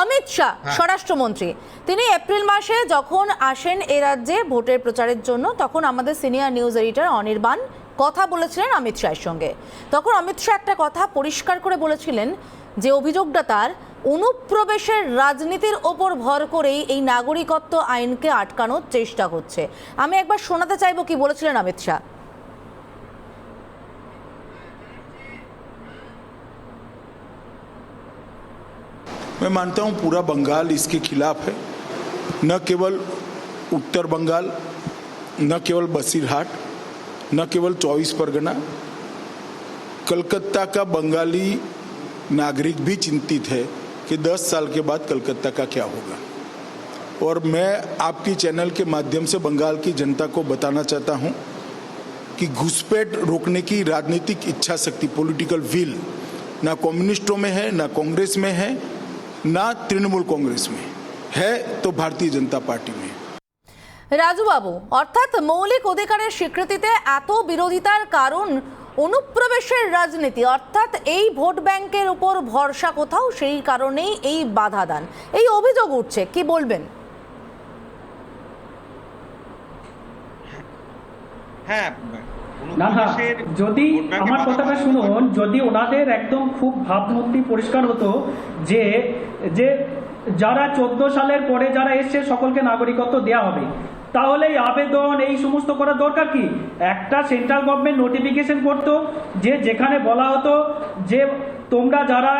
অমিত শাহ স্বরাষ্ট্রমন্ত্রী, তিনি এপ্রিল মাসে যখন আসেন এ রাজ্যে ভোটের প্রচারের জন্য, তখন আমাদের সিনিয়র নিউজ এডিটর অনির্বাণ কথা বলেছিলেন অমিত শাহের সঙ্গে। তখন অমিত শাহ একটা কথা পরিষ্কার করে বলেছিলেন যে অভিযোগটা তার অনুপ্রবেশের রাজনীতির ওপর ভর করেই এই নাগরিকত্ব আইনকে আটকানোর চেষ্টা হচ্ছে। আমি একবার শোনাতে চাইবো কি বলেছিলেন অমিত শাহ। मैं मानता हूं पूरा बंगाल इसके खिलाफ है, न केवल उत्तर बंगाल, न केवल बसीरहाट, न केवल 24 परगना, कलकत्ता का बंगाली नागरिक भी चिंतित है कि 10 साल के बाद कलकत्ता का क्या होगा। और मैं आपकी चैनल के माध्यम से बंगाल की जनता को बताना चाहता हूं कि घुसपैठ रोकने की राजनीतिक इच्छा शक्ति, पॉलिटिकल विल, ना कम्युनिस्टों में है, ना कांग्रेस में है, ना तृणमूल कांग्रेस में है, तो भारतीय जनता पार्टी में। রাজুবাবু, অর্থাৎ মৌলিক অধিকারের স্বীকৃতিতে এত বিরোধিতার কারণ অনুপ্রবেশের রাজনীতি, অর্থাৎ এই ভোট ব্যাংকের উপর ভরসা কোথাও, সেই কারণেই এই বাধা দান, এই অভিযোগ উঠছে, কি বলবেন? হ্যাঁ, না যদি আমার কথাটা শুনুন, যদি ওনাদের একদম খুব ভাবমূর্তি পরিষ্কার হতো যে যারা 14 সালের পরে যারা এসছে সকলকে নাগরিকত্ব দেওয়া হবে, তাহলে এই আবেদন এই সমস্ত করার দরকার কি? একটা সেন্ট্রাল গভর্নমেন্ট নোটিফিকেশন করতো যে যেখানে বলা হতো যে তোমরা যারা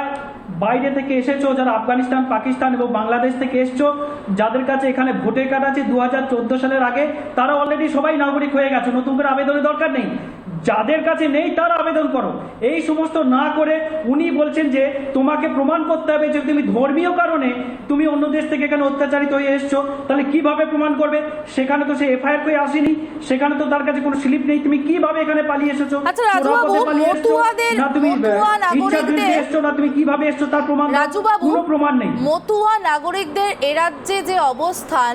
বাইরে থেকে এসেছো, যারা আফগানিস্তান, পাকিস্তান এবং বাংলাদেশ থেকে এসছো, যাদের কাছে এখানে ভোটার কার্ড আছে 2014 সালের আগে, তারা অলরেডি সবাই নাগরিক হয়ে গেছে, নতুন করে আবেদনের দরকার নেই। যাদের কাছে নেই তারা আবেদন করো। এই সমস্ত না করে উনি বলছেন যে তোমাকে প্রমাণ করতে হবে যে তুমি ধর্মীয় কারণে তুমি অন্য দেশ থেকে এখানে অত্যাচারিত হয়ে এসছো। তাহলে কিভাবে প্রমাণ করবে? সেখানে তো সে এফআইআর করে আসেনি, সেখানে তো তার কাছে কোনো স্লিপ নেই, তুমি কিভাবে এখানে পালিয়ে এসেছো? আচ্ছা রাজুবাবু, তুমি কিভাবে এসছো তার প্রমাণ কোনো প্রমাণ নেই। মতুয়া নাগরিকদের এ রাজ্যে যে অবস্থান,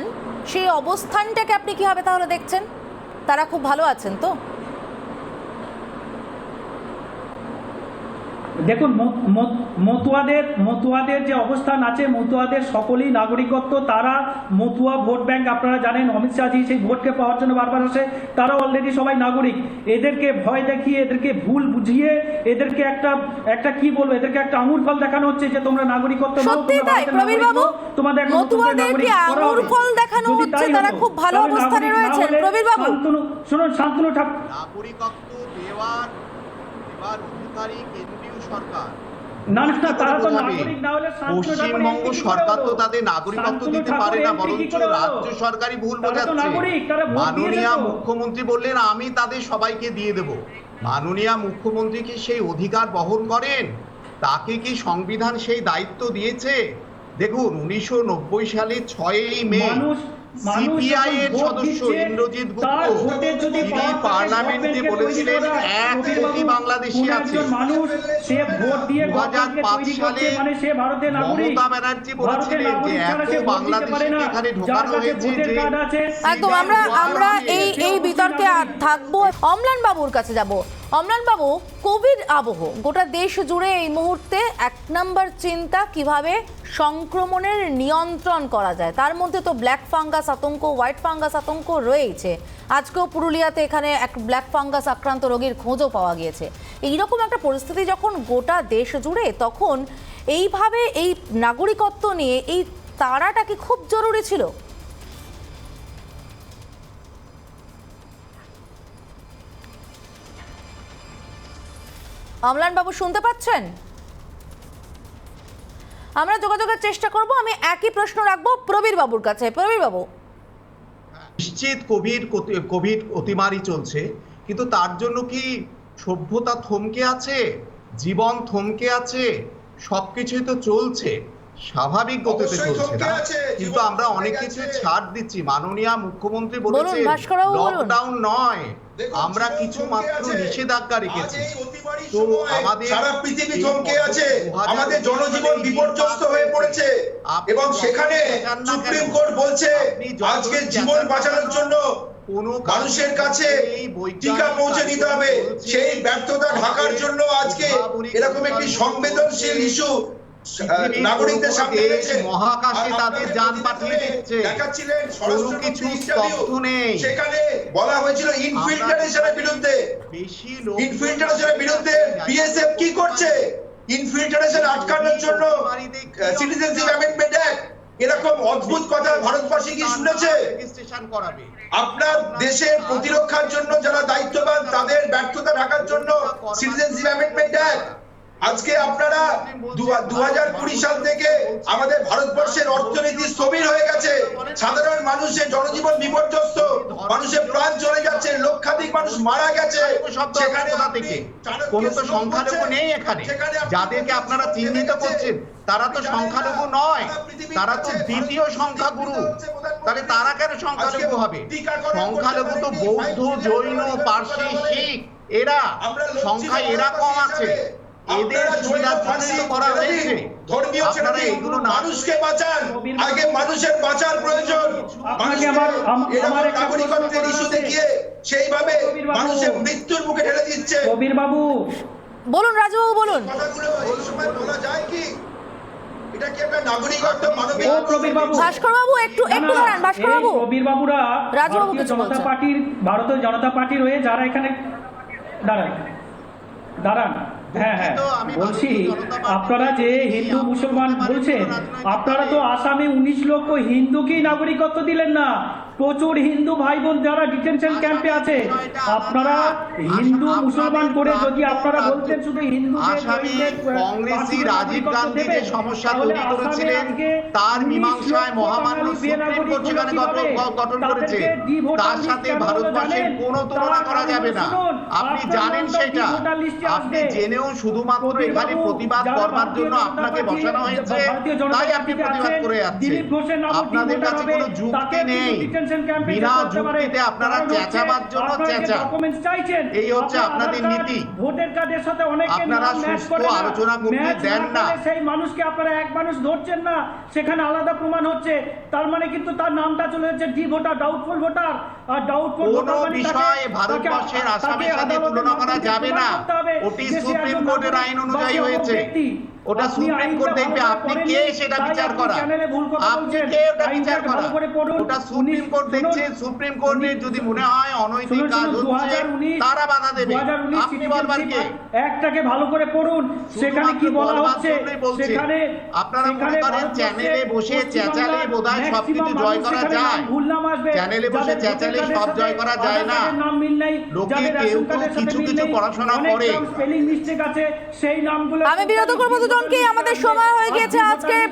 সেই অবস্থানটাকে আপনি কিভাবে তাহলে দেখছেন? তারা খুব ভালো আছেন তো? দেখুন, মতুয়াদের যে অবস্থান আছে, মতুয়াদের সকলেই নাগরিকত্ব, তারা মতুয়া ভোট ব্যাংক, আপনারা জানেন অমিত শাহজি সেই ভোটকে পাওয়ার জন্য বারবার আসে, তারা অলরেডি সবাই নাগরিক। এদেরকে ভয় দেখিয়ে, এদেরকে ভুল বুঝিয়ে, এদেরকে একটা কি বলবো, এদেরকে একটা আঙুর ফল দেখানো হচ্ছে যে তোমরা নাগরিকত্ব নাও, তোমাদের শুনুন শান্তনু ঠাকুর, নাগরিকত্ব দেওয়ার অধিকারী কেন্দ্রীয় সরকার, না না তারা তো বোঝাবে? নাগরিক না হলে পশ্চিমবঙ্গ সরকার তো তাদের নাগরিকত্ব দিতে পারে না, বরঞ্চ রাজ্য সরকারই ভুল বোঝাচ্ছে। মাননীয় মুখ্যমন্ত্রী বললেন আমি তাদের সবাইকে দিয়ে দেব। মাননীয় মুখ্যমন্ত্রী কি সেই অধিকার বহন করেন? তাকে কি সংবিধান সেই দায়িত্ব দিয়েছে? দেখুন 1990 সালে 6ই মে সিপিআই এর সদস্য ইন্দ্রজিৎ গুপ্ত তিনি পার্লামেন্টে বলেছিলেন 1 কোটি বাংলাদেশি আছে। 2005 সালে মমতা ব্যানার্জি বলেছিলেন যে এত বাংলাদেশিকে এখানে ঢোকানো হয়েছে যে একদম আমরা এই বিতর্কে আর থাকবো। অম্লান বাবুর কাছে যাব। অম্লান বাবু, কোভিড আবহ গোটা দেশ জুড়ে এই মুহূর্তে 1 নম্বর চিন্তা কিভাবে সংক্রমণের নিয়ন্ত্রণ করা যায়। তার মধ্যে তো ব্ল্যাক ফাঙ্গাস আতঙ্ক, হোয়াইট ফাঙ্গাস আতঙ্ক রয়েছে। আজকেও পুরুলিয়াতে এখানে এক ব্ল্যাক ফাঙ্গাস আক্রান্ত রোগীর খোঁজও পাওয়া গিয়েছে। এইরকম একটা পরিস্থিতি যখন গোটা দেশ জুড়ে, তখন এইভাবে এই নাগরিকত্ব নিয়ে এই তাড়াটা কি খুব জরুরি ছিল? অম্লান বাবু শুনতে পাচ্ছেন? আমরা যোগাযোগের চেষ্টা করব। আমি একই প্রশ্ন রাখবো প্রবীর বাবুর কাছে। প্রবীর বাবু, নিশ্চিত কোভিড অতিমারি চলছে, কিন্তু তার জন্য কি সভ্যতা থমকে আছে? জীবন থমকে আছে? সবকিছুই তো চলছে, স্বাভাবিক গতিতে চলছে না, কিন্তু আমরা অনেক কিছু ছাড় দিচ্ছি। মাননীয় মুখ্যমন্ত্রী বলেছেন লকডাউন নয়, আমরা কিছু মাত্র নিষেধাজ্ঞা রেখেছি। তো আমাদের সারা পৃথিবী থমকে আছে, আমাদের জনজীবন বিপর্যস্ত হয়ে পড়েছে এবং সেখানে সুপ্রিম কোর্ট বলছে আজকে জীবন বাঁচানোর জন্য মানুষের কাছে টিকা পৌঁছে দিতে হবে। সেই ব্যর্থতা ঢাকার জন্য আজকে এরকম একটি সংবেদনশীল ইস্যু নাগরিকদের সামনে এনেছে। মহাকাশে তাদের যান পাঠিয়ে দিচ্ছে, দেখাচ্ছিলেন কোনো কিছু স্তব্ধ নেই। সেখানে বলা হয়েছিল ইনফিল্ট্রেশনের বিরুদ্ধে, ইনফিল্ট্রেশনের বিরুদ্ধে বিএসএফ কি করছে? ইনফিল্ট্রেশন আটকানোর জন্য সিটিজেনশিপ অ্যামেন্ডমেন্ট অ্যাক্ট, এরকম অদ্ভুত কথা ভারতবাসী কি শুনেছে? আপনার দেশের প্রতিরক্ষার জন্য যারা দায়িত্ববান তাদের ব্যর্থতা ঢাকার জন্য সিটিজেনশিপ অ্যামেন্ডমেন্ট অ্যাক্ট। আজকে আপনারা 2020 সাল থেকে আমাদের ভারতবর্ষের অর্থনীতি স্থবির হয়ে গেছে, সাধারণ মানুষের জনজীবন বিপর্যস্ত, মানুষের প্রাণ চলে যাচ্ছে, লক্ষাধিক মানুষ মারা গেছে। সেখানে কোনো তো সংখ্যালঘু নেই এখানে। যাদেরকে আপনারা চিহ্নিত করছেন তারা তো সংখ্যালঘু নয়, তারা তো দ্বিতীয় সংখ্যাগুরু। তাহলে তারা কেন সংখ্যালঘু হবে? সংখ্যালঘু তো বৌদ্ধ, জৈন, পার্সি, শিখ, এরা সংখ্যায় এরা কম আছে। এদের সুবিধার জন্য করা হয়েছে। ধর্মীয় ছেড়ে এগুলো মানুষকে বাঁচান, আগে মানুষের বাঁচার প্রয়োজন। আমার নাগরিকত্বের ইস্যুতে গিয়ে সেইভাবে মানুষের মৃত্যুর মুখে ঠেলে দিচ্ছে। প্রবীর বাবু বলুন। রাজবাবু বলুন। কথাগুলো এই সময় বলা যায় কি? এটা কি একটা নাগরিকত্ব মানবিক? ও প্রবীর বাবু, ভাস্কর বাবু একটু দাঁড়ান। ভাস্কর বাবু, প্রবীর বাবুরা রাজবাবু কিছু জনতা বলছেন। পার্টির, ভারতীয় জনতা পার্টির হয়ে যারা এখানে দাঁড়ান হ্যাঁ বলছি, আপনারা যে হিন্দু মুসলমান বলছেন, আপনারা তো আসামে 19 লক্ষ হিন্দুকেই নাগরিকত্ব দিলেন না। প্রচুর হিন্দু ভাই বোন যারা ডিটেনশন ক্যাম্পে আছে, আপনারা হিন্দু মুসলমান করে যদি আপনারা বলতেন শুধু কংগ্রেসী রাজীব গান্ধী যে সমস্যা তৈরি করেছিলেন তার মীমাংসায় মহামান্য সুপ্রিম কোর্ট সেখানে গঠন করেছে, তার সাথে ভারতবর্ষের কোনো তুলনা করা যাবে না। আপনি জানেন সেটা, আপনি জেনেও শুধুমাত্র এখানে প্রতিবাদ করবার জন্য আপনাকে বসানো হয়েছে, তাই আপনি প্রতিবাদ করে যাচ্ছেন। আপনাদের কাছে কোনো যুক্তি নেই, বিনা যুক্তিতে আপনারা চেঁচাবার জন্য চেঁচান। এই হচ্ছে আপনাদের নীতি। ভোটার কার্ডের সাথে অনেকে আপনারা সুস্থ আলোচনা করতে দেন না। সেই মানুষকে আপনারা এক মানুষ ধরছেন না, সেখানে আলাদা প্রমাণ হচ্ছে। তার মানে কিন্তু তার নামটা চলে যাচ্ছে ডি ভোটার, ডাউটফুল ভোটার। আর ডাউটফুল কোনো বিষয়ে ভারতবর্ষের আসামের সাথে তুলনা করা যাবে না। ওটি সুপ্রিম কোর্টের আইন অনুযায়ী হয়েছে, ওটা সুপ্রিম কোর্ট দেখবে। আপনি কে সেটা বিচার করা? আপনি কে ওটা বিচার করা? ওটা সুপ্রিম কোর্ট দেখছে। সুপ্রিম কোর্টের যদি মনে হয় অনৈতিক কাজ হচ্ছে তারা বাধা দেবে। আপনি বলবার কে? একটাকে ভালো করে পড়ুন, সেখানে কি বলা হচ্ছে। সেখানে আপনারা মনে করেন চ্যানেলে বসে চেঁচালে বোধহয় সবকিছু জয় করা যায়? চ্যানেলে বসে চেঁচালে সব জয় করা যায় না। লোকে কেউ কিছু পড়াশোনা করে। স্পেলিং মিস্টেক আছে, সেই নামগুলো আমি বিরত করবো প্রতিবেদনকেই আমাদের সময় হয়ে গেছে আজকের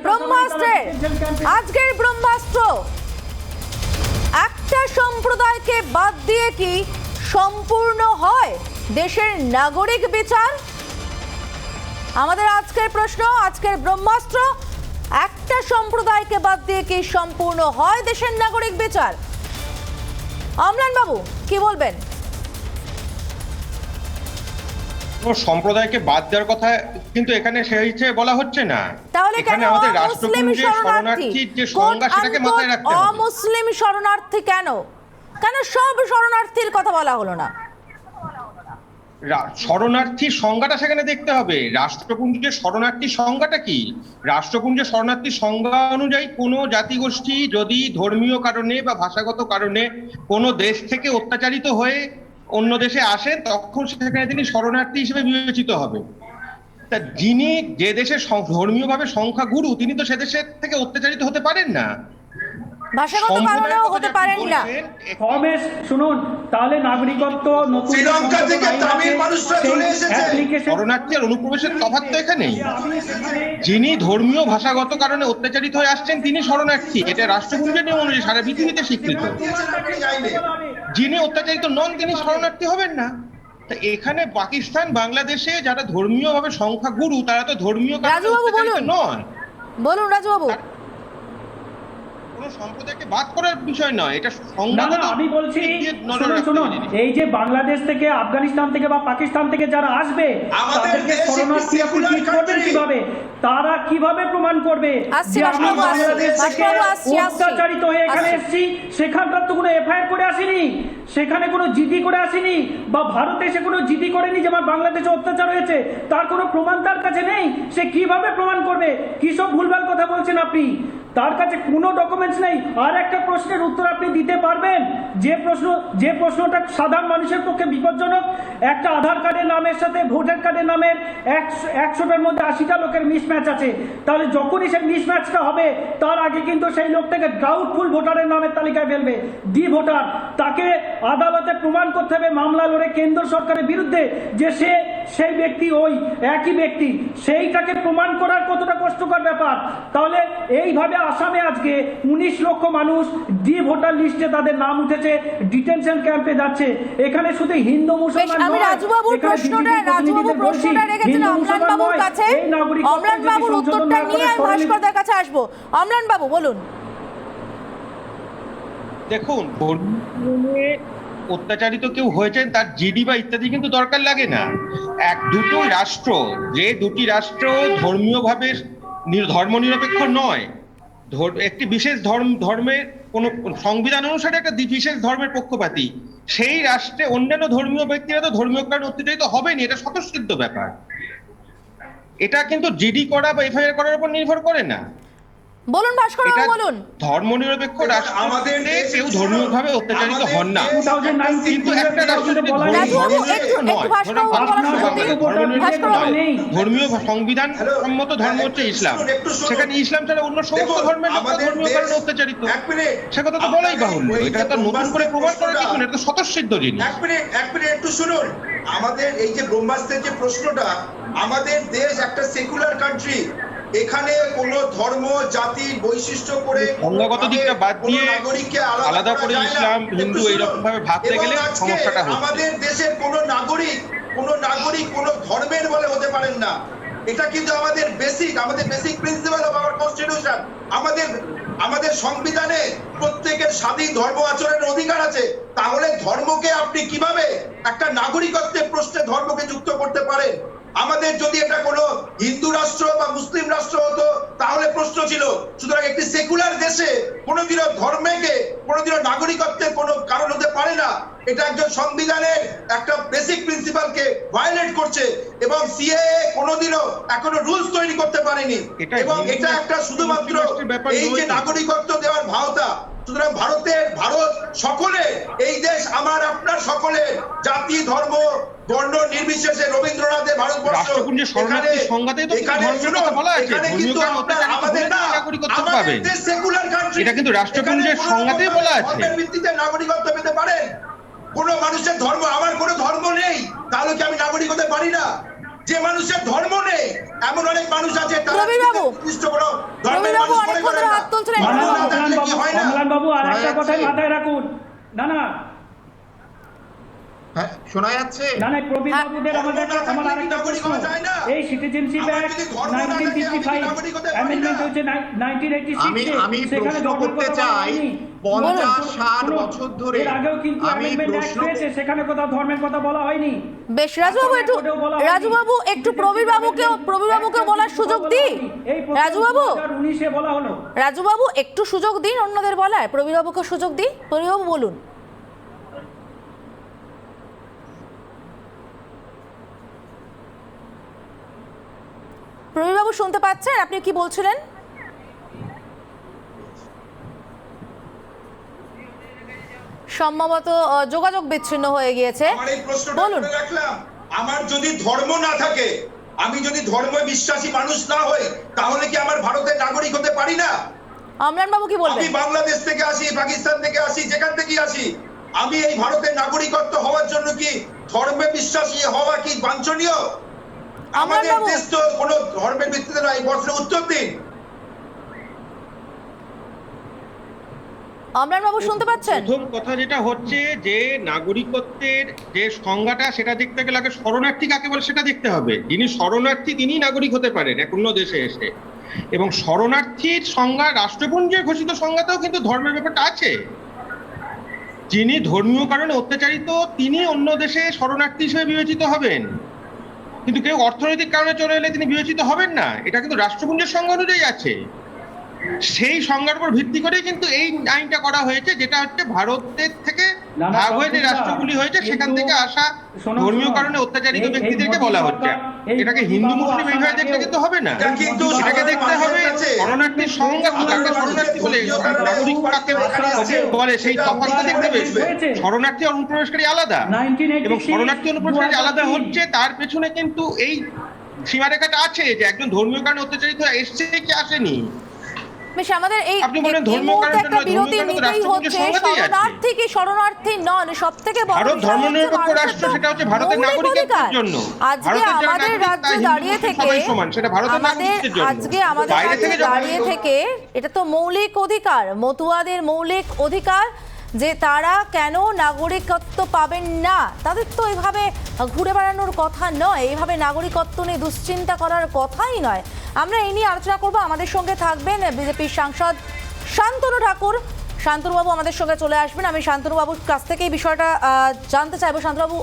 ব্রহ্মাস্ত্র। একটা সম্প্রদায়কে বাদ দিয়ে কি সম্পূর্ণ হয় দেশের নাগরিক বিচার? আমাদের আজকের প্রশ্ন, আজকের ব্রহ্মাস্ত্র, একটা সম্প্রদায়কে বাদ দিয়ে কি সম্পূর্ণ হয় দেশের নাগরিক বিচার? অম্লান বাবু কি বলবেন? সম্প্রদায়কে বাদ দেওয়ার কথা কিন্তু এখানে সেই হিসেবে বলা হচ্ছে না। তাহলে এখানে আমাদের রাষ্ট্রপুঞ্জের শরণার্থী যে সংজ্ঞা সেটাকে মাথায় রাখতে হবে। অমুসলিম শরণার্থী কেন সব শরণার্থীর কথা বলা হলো না? শরণার্থীর সংজ্ঞাটা সেখানে দেখতে হবে। রাষ্ট্রপুঞ্জের শরণার্থীর সংজ্ঞাটা কি? রাষ্ট্রপুঞ্জের শরণার্থীর সংজ্ঞা অনুযায়ী কোনো জাতিগোষ্ঠী যদি ধর্মীয় কারণে বা ভাষাগত কারণে কোনো দেশ থেকে অত্যাচারিত হয়ে অন্য দেশে আসেন, তখন সেখানে তিনি শরণার্থী হিসেবে বিবেচিত হবে। তা যিনি যে দেশের ধর্মীয়ভাবে সংখ্যাগুরু, তিনি তো সে দেশের থেকে অত্যাচারিত হতে পারেন না, ভাষাগত কারণেও হতে পারেন না। রমেশ শুনুন, তাহলে নাগরিকত্ব নতুন শ্রীলঙ্কা থেকে তামিল মানুষরা চলে এসেছে। শরণার্থী আর অনুপ্রবেশের তফাৎ তো এখানেই। যিনি ধর্মীয় ভাষাগত কারণে অত্যাচারিত হয়ে আসছেন তিনি শরণার্থী, এটা রাষ্ট্রপুঞ্জের নিয়ম অনুযায়ী সারা পৃথিবীতে স্বীকৃত। যিনি অত্যাচারিত নন তিনি শরণার্থী হবেন না। এখানে পাকিস্তান বাংলাদেশে যারা ধর্মীয়ভাবে সংখ্যাগুরু তারা তো ধর্মীয় কারণে অত্যাচারিত নন। বলুন রাজুবাবু। সম্প্রদায়কে বাদ করার বিষয় নয়, এটা আমি বলছি শুনুন, এই যে বাংলাদেশ থেকে, আফগানিস্তান থেকে বা পাকিস্তান থেকে যারা আসবে তাদেরকে শরণার্থী আপনি ঠিক করবেন কিভাবে? তারা কিভাবে প্রমাণ করবে যে আমি বাংলাদেশ থেকে অত্যাচারিত হয়ে এখানে এসেছি? সেখানকার তো কোনো এফআইআর করে আসিনি, সেখানে কোনো জিডি করে আসিনি, বা ভারতে এসে কোনো জিডি করেনি যে আমার বাংলাদেশে অত্যাচার হয়েছে। তার কোনো প্রমাণ তার কাছে নেই। সে কিভাবে প্রমাণ করবে? কি সব ভুলভাল কথা বলছেন আপনি? তার কাছে কোনো ডকুমেন্টস নেই। আর একটা প্রশ্নের উত্তর আপনি দিতে পারবেন? যে প্রশ্নটা সাধারণ মানুষের পক্ষে বিপজ্জনক। একটা আধার কার্ডের নামের সাথে ভোটার কার্ডের নামের 100টার মধ্যে 80টা লোকের মিসম্যাচ আছে। তাহলে যখনই সেই মিসম্যাচটা হবে তার আগে কিন্তু সেই লোকটাকে ডাউটফুল ভোটারের নামের তালিকায় ফেলবে, ডি ভোটার। তাকে আদালতে প্রমাণ করতে হবে মামলা লড়ে কেন্দ্র সরকারের বিরুদ্ধে যে সেই ব্যক্তি ওই একই ব্যক্তি। সেইটাকে প্রমাণ করার কতটা কষ্টকর ব্যাপার। তাহলে এইভাবে আসামে আজকে 19 লক্ষ মানুষ ডি ভোটার লিস্টে তাদের নাম উঠেছে, ডিটেনশন ক্যাম্পে যাচ্ছে। এখানে শুধু হিন্দু মুসলমান আমি রাজুবাবুর প্রশ্নটা রেখেছেন অম্লান বাবুর কাছে। অম্লান বাবুর উত্তরটা নিয়ে আমি ভাস্করদের কাছে আসবো। অম্লান বাবু বলুন। দেখুন, অত্যাচারিত কেউ হয়েছেন তার জিডি বা ইত্যাদি কিন্তু দরকার লাগে না। দুটো রাষ্ট্র, যে দুটি রাষ্ট্র ধর্মীয়ভাবে ধর্মনিরপেক্ষ নয়, একটি বিশেষ ধর্মের কোন সংবিধান অনুসারে একটা বিশেষ ধর্মের পক্ষপাতী, সেই রাষ্ট্রে অন্যান্য ধর্মীয় ব্যক্তিরা তো ধর্মীয় কারণে অত্যাচারিত হবেনি, এটা স্বতঃসিদ্ধ ব্যাপার। এটা কিন্তু জিডি করা বা এফআইআর করার উপর নির্ভর করে না। বলুন ভাস্কর বাবু বলুন। ধর্মনিরপেক্ষ রাষ্ট্রে কেউ ধর্মীয়ভাবে অত্যাচারিত হন না, কিন্তু একটা রাষ্ট্রে ধর্মীয় সংবিধান সম্মত ধর্ম হচ্ছে ইসলাম, সেখানে ইসলাম ছাড়া অন্য সমস্ত ধর্মের ধর্মীয় কারণে অত্যাচারিত, সে কথা তো বলাই বাহুল্য। এটা তো নতুন করে প্রমাণ করার কিছু না, এটা তো স্বতঃসিদ্ধ জিনিস। এক মিনিট একটু শুনুন। আমাদের এই যে ব্রহ্মাস্ত্রের যে প্রশ্নটা, আমাদের দেশ একটা সেকুলার কান্ট্রি। এখানে কোন ধর্ম জাতি বৈশিষ্ট্য করে অঙ্গগত দিকটা বাদ দিয়ে আলাদা করে ইসলাম হিন্দু এইরকম ভাবে ভাবতে গেলে সমস্যাটা হচ্ছে। আমাদের দেশের কোন নাগরিক কোন ধর্মের বলে হতে পারেন না। এটা কিন্তু আমাদের basic principal of our constitution. আমাদের সংবিধানে প্রত্যেকের স্বাধীন ধর্ম আচরণের অধিকার আছে। তাহলে ধর্মকে আপনি কিভাবে একটা নাগরিকত্বের প্রশ্নে ধর্মকে যুক্ত করতে পারেন? আমাদের যদি এটা কোনো হিন্দু রাষ্ট্র বা মুসলিম রাষ্ট্র হতো তাহলে প্রশ্ন ছিল। সুতরাং একটি সেকুলার দেশে কোনোদিনও ধর্মকে কোনোদিনও নাগরিকত্বের কোনো কারণ হতে পারে না। এটা একজন সংবিধানের একটা বেসিক প্রিন্সিপালকে ভায়োলেট করছে, এবং সিএএ কোনোদিনও এখনো রুলস তৈরি করতে পারেনি। এবং এটা একটা শুধুমাত্র এই যে নাগরিকত্ব দেওয়ার ভাওতা। সুতরাং ভারত সকলে, এই দেশ আমার আপনার সকলে, জাতি ধর্ম বর্ণ নির্বিশেষে রবীন্দ্রনাথের ভারতবর্ষ। রাষ্ট্রপুঞ্জের শরণার্থীর সংজ্ঞাতেই তো ধর্মের কথা বলা আছে, ধর্মীয় কারণে অত্যাচারিত হলে নাগরিকত্ব পাবে। এটা কিন্তু রাষ্ট্রপুঞ্জের সংজ্ঞাতেই বলা আছে। ধর্মের ভিত্তিতে নাগরিকত্ব পেতে পারেন। কোন মানুষের ধর্ম, আমার কোনো ধর্ম নেই, তাহলে কি আমি নাগরিক হতে পারি না? যে মানুষের ধর্ম নেই, এমন অনেক মানুষ আছে তারা প্রবীর বাবু, নির্দিষ্ট কোনো ধর্মের প্রবীর বাবু মানুষ মনে অনেকক্ষণ করেন ধরে না। হাত তুলছেন। ধর্ম না থাকলে কি হয় না? কমলান বাবু আর একটা শোনা কথাই যাচ্ছে? মাথায় রাখুন, না হ্যাঁ, শোনা যাচ্ছে? প্রবীর বাবুদের আমাদের আমার আরেকটা প্রশ্ন, এই সিটিজেনশিপ অ্যাক্ট 1955 অ্যামেন্ডমেন্ট হয়েছে 1986 আমি প্রশ্ন করতে চাই, 50-60 বছর ধরে এর আগেও কিন্তু আমি অ্যামেন্ডমেন্ট অ্যাক্ট প্রশ্ন হয়েছে, সেখানে কোথাও ধর্মের কথা বলা হয়নি। বেশ, রাজুবাবু একটু প্রবীর বাবুকে বলার সুযোগ দিই। রাজুবাবু একটু সুযোগ দিন অন্যদের বলার, প্রবীর বাবুকে সুযোগ দিই। প্রবীর বাবু বলুন। প্রবীর বাবু শুনতে পাচ্ছেন? আপনি কি বলছিলেন? সম্ভবত যোগাযোগ বিচ্ছিন্ন হয়ে গিয়েছে। আমার এই প্রশ্নটা বলুন। করে রাখলাম, আমার যদি ধর্ম না থাকে, আমি যদি ধর্ম বিশ্বাসী মানুষ না হই, তাহলে কি আমার ভারতের নাগরিক হতে পারি না? অমলান বাবু কি বলবেন? আমি বাংলাদেশ থেকে আসি, পাকিস্তান থেকে আসি, যেখান থেকে আসি, আমি এই ভারতের নাগরিকত্ব হওয়ার জন্য কি ধর্মে বিশ্বাসী হওয়া কি বাঞ্ছনীয়? আমাদের বাবু। দেশ তো কোনো ধর্মের ভিত্তিতে নয়। এই প্রশ্নের উত্তর দিন। অমলান বাবু শুনতে পাচ্ছেন? প্রথম কথা যেটা হচ্ছে যে নাগরিকত্বের যে সংজ্ঞাটা, সেটা দেখতে গেলে আগে শরণার্থী কাকে বলে সেটা দেখতে হবে। যিনি শরণার্থী তিনি নাগরিক হতে পারেন এক অন্য দেশে এসে, এবং শরণার্থীর সংজ্ঞা রাষ্ট্রপুঞ্জের ঘোষিত সংজ্ঞাতেও কিন্তু ধর্মের ব্যাপারটা আছে। যিনি ধর্মীয় কারণে অত্যাচারিত তিনি অন্য দেশে শরণার্থী হিসেবে বিবেচিত হবেন, কিন্তু কেউ অর্থনৈতিক কারণে চলে এলে তিনি বিবেচিত হবেন না। এটা কিন্তু রাষ্ট্রপুঞ্জের সংজ্ঞা অনুযায়ী আছে। সেই সংজ্ঞার উপর ভিত্তি করে কিন্তু এই আইনটা করা হয়েছে, যেটা হচ্ছে ভারতের থেকে ভাগ হয়ে যে রাষ্ট্রগুলি হয়েছে সেখান থেকে আসা ধর্মীয় কারণে অত্যাচারিত ব্যক্তিদেরকে বলা হচ্ছে। এটাকে হিন্দু মুসলিম এইভাবে দেখলে কিন্তু হবে না, কিন্তু এটাকে দেখতে হবে শরণার্থীর সংজ্ঞা, কাকে শরণার্থী বলে, নাগরিক কাকে বলে, সেই তফাৎটা দেখতে হবে। শরণার্থী আর অনুপ্রবেশকারী আলাদা, এবং শরণার্থী অনুপ্রবেশকারী আলাদা হচ্ছে, তার পেছনে কিন্তু এই সীমারেখাটা আছে যে একজন ধর্মীয় কারণে অত্যাচারিত হয়ে এসছে কি আসেনি। বেশ, আমাদের এই আপনি বলেন এই ধর্মীয় মুহূর্তে কারণের একটা জন্য, বিরতি ধর্মীয় কারণে তো নিতেই রাষ্ট্রপুঞ্জের হচ্ছে। সংজ্ঞাতেই আছে। শরণার্থী কি শরণার্থী নন, সবথেকে বড় ভারত বিষয় ধর্মনিরপেক্ষ হচ্ছে রাষ্ট্র, মানুষের সেটা হচ্ছে ভারতের মৌলিক নাগরিকত্বের অধিকার। জন্য। আজকে ভারতের যারা আমাদের নাগরিক, রাজ্যে তারা হিন্দু দাঁড়িয়ে মুসলিম থেকে সবাই সমান, সেটা ভারতের নাগরিকত্বের জন্য। আজকে আমাদের বাইরে রাজ্যে থেকে যখন দাঁড়িয়ে থেকে এটা তো মৌলিক অধিকার, মতুয়াদের মৌলিক অধিকার, যে তারা কেন নাগরিকত্ব পাবেন না। তাদের তো এভাবে ঘুরে বেড়ানোর কথা নয়, এইভাবে নাগরিকত্ব নিয়ে দুশ্চিন্তা করার কথাই নয়। আমরা এই নিয়ে আলোচনা করব। আমাদের সঙ্গে থাকবেন বিজেপির সাংসদ শান্তনু ঠাকুর। শান্তনুবাবু আমাদের সঙ্গে চলে আসবেন। আমি শান্তনুবাবুর কাছ থেকে এই বিষয়টা জানতে চাইবো। শান্তনুবাবু,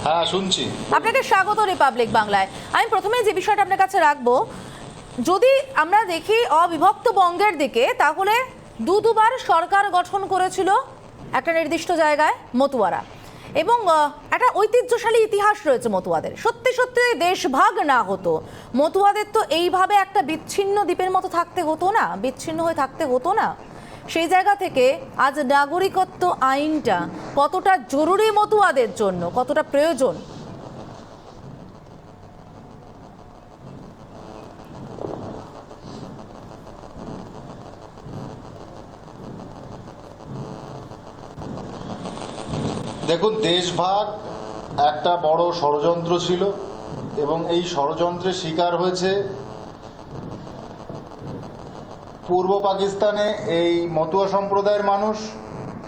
হ্যাঁ শুনছি। আপনাকে স্বাগত রিপাবলিক বাংলায়। আমি প্রথমে যে বিষয়টা আপনার কাছে রাখবো, যদি আমরা দেখি অবিভক্ত বঙ্গের দিকে, তাহলে দুবার সরকার গঠন করেছিল একটা নির্দিষ্ট জায়গায় মতুয়ারা, এবং একটা ঐতিহ্যশালী ইতিহাস রয়েছে মতুয়াদের। সত্যি সত্যি দেশভাগ না হতো, মতুয়াদের তো এইভাবে একটা বিচ্ছিন্ন দ্বীপের মতো থাকতে হতো না, বিচ্ছিন্ন হয়ে থাকতে হতো না। সেই জায়গা থেকে আজ নাগরিকত্ব আইনটা কতটা জরুরি মতুয়াদের জন্য, কতটা প্রয়োজন? দেখুন, দেশভাগ একটা বড় ষড়যন্ত্র ছিল, এবং এই ষড়যন্ত্রের শিকার হয়েছে পূর্ব পাকিস্তানে এই মতুয়া সম্প্রদায়ের মানুষ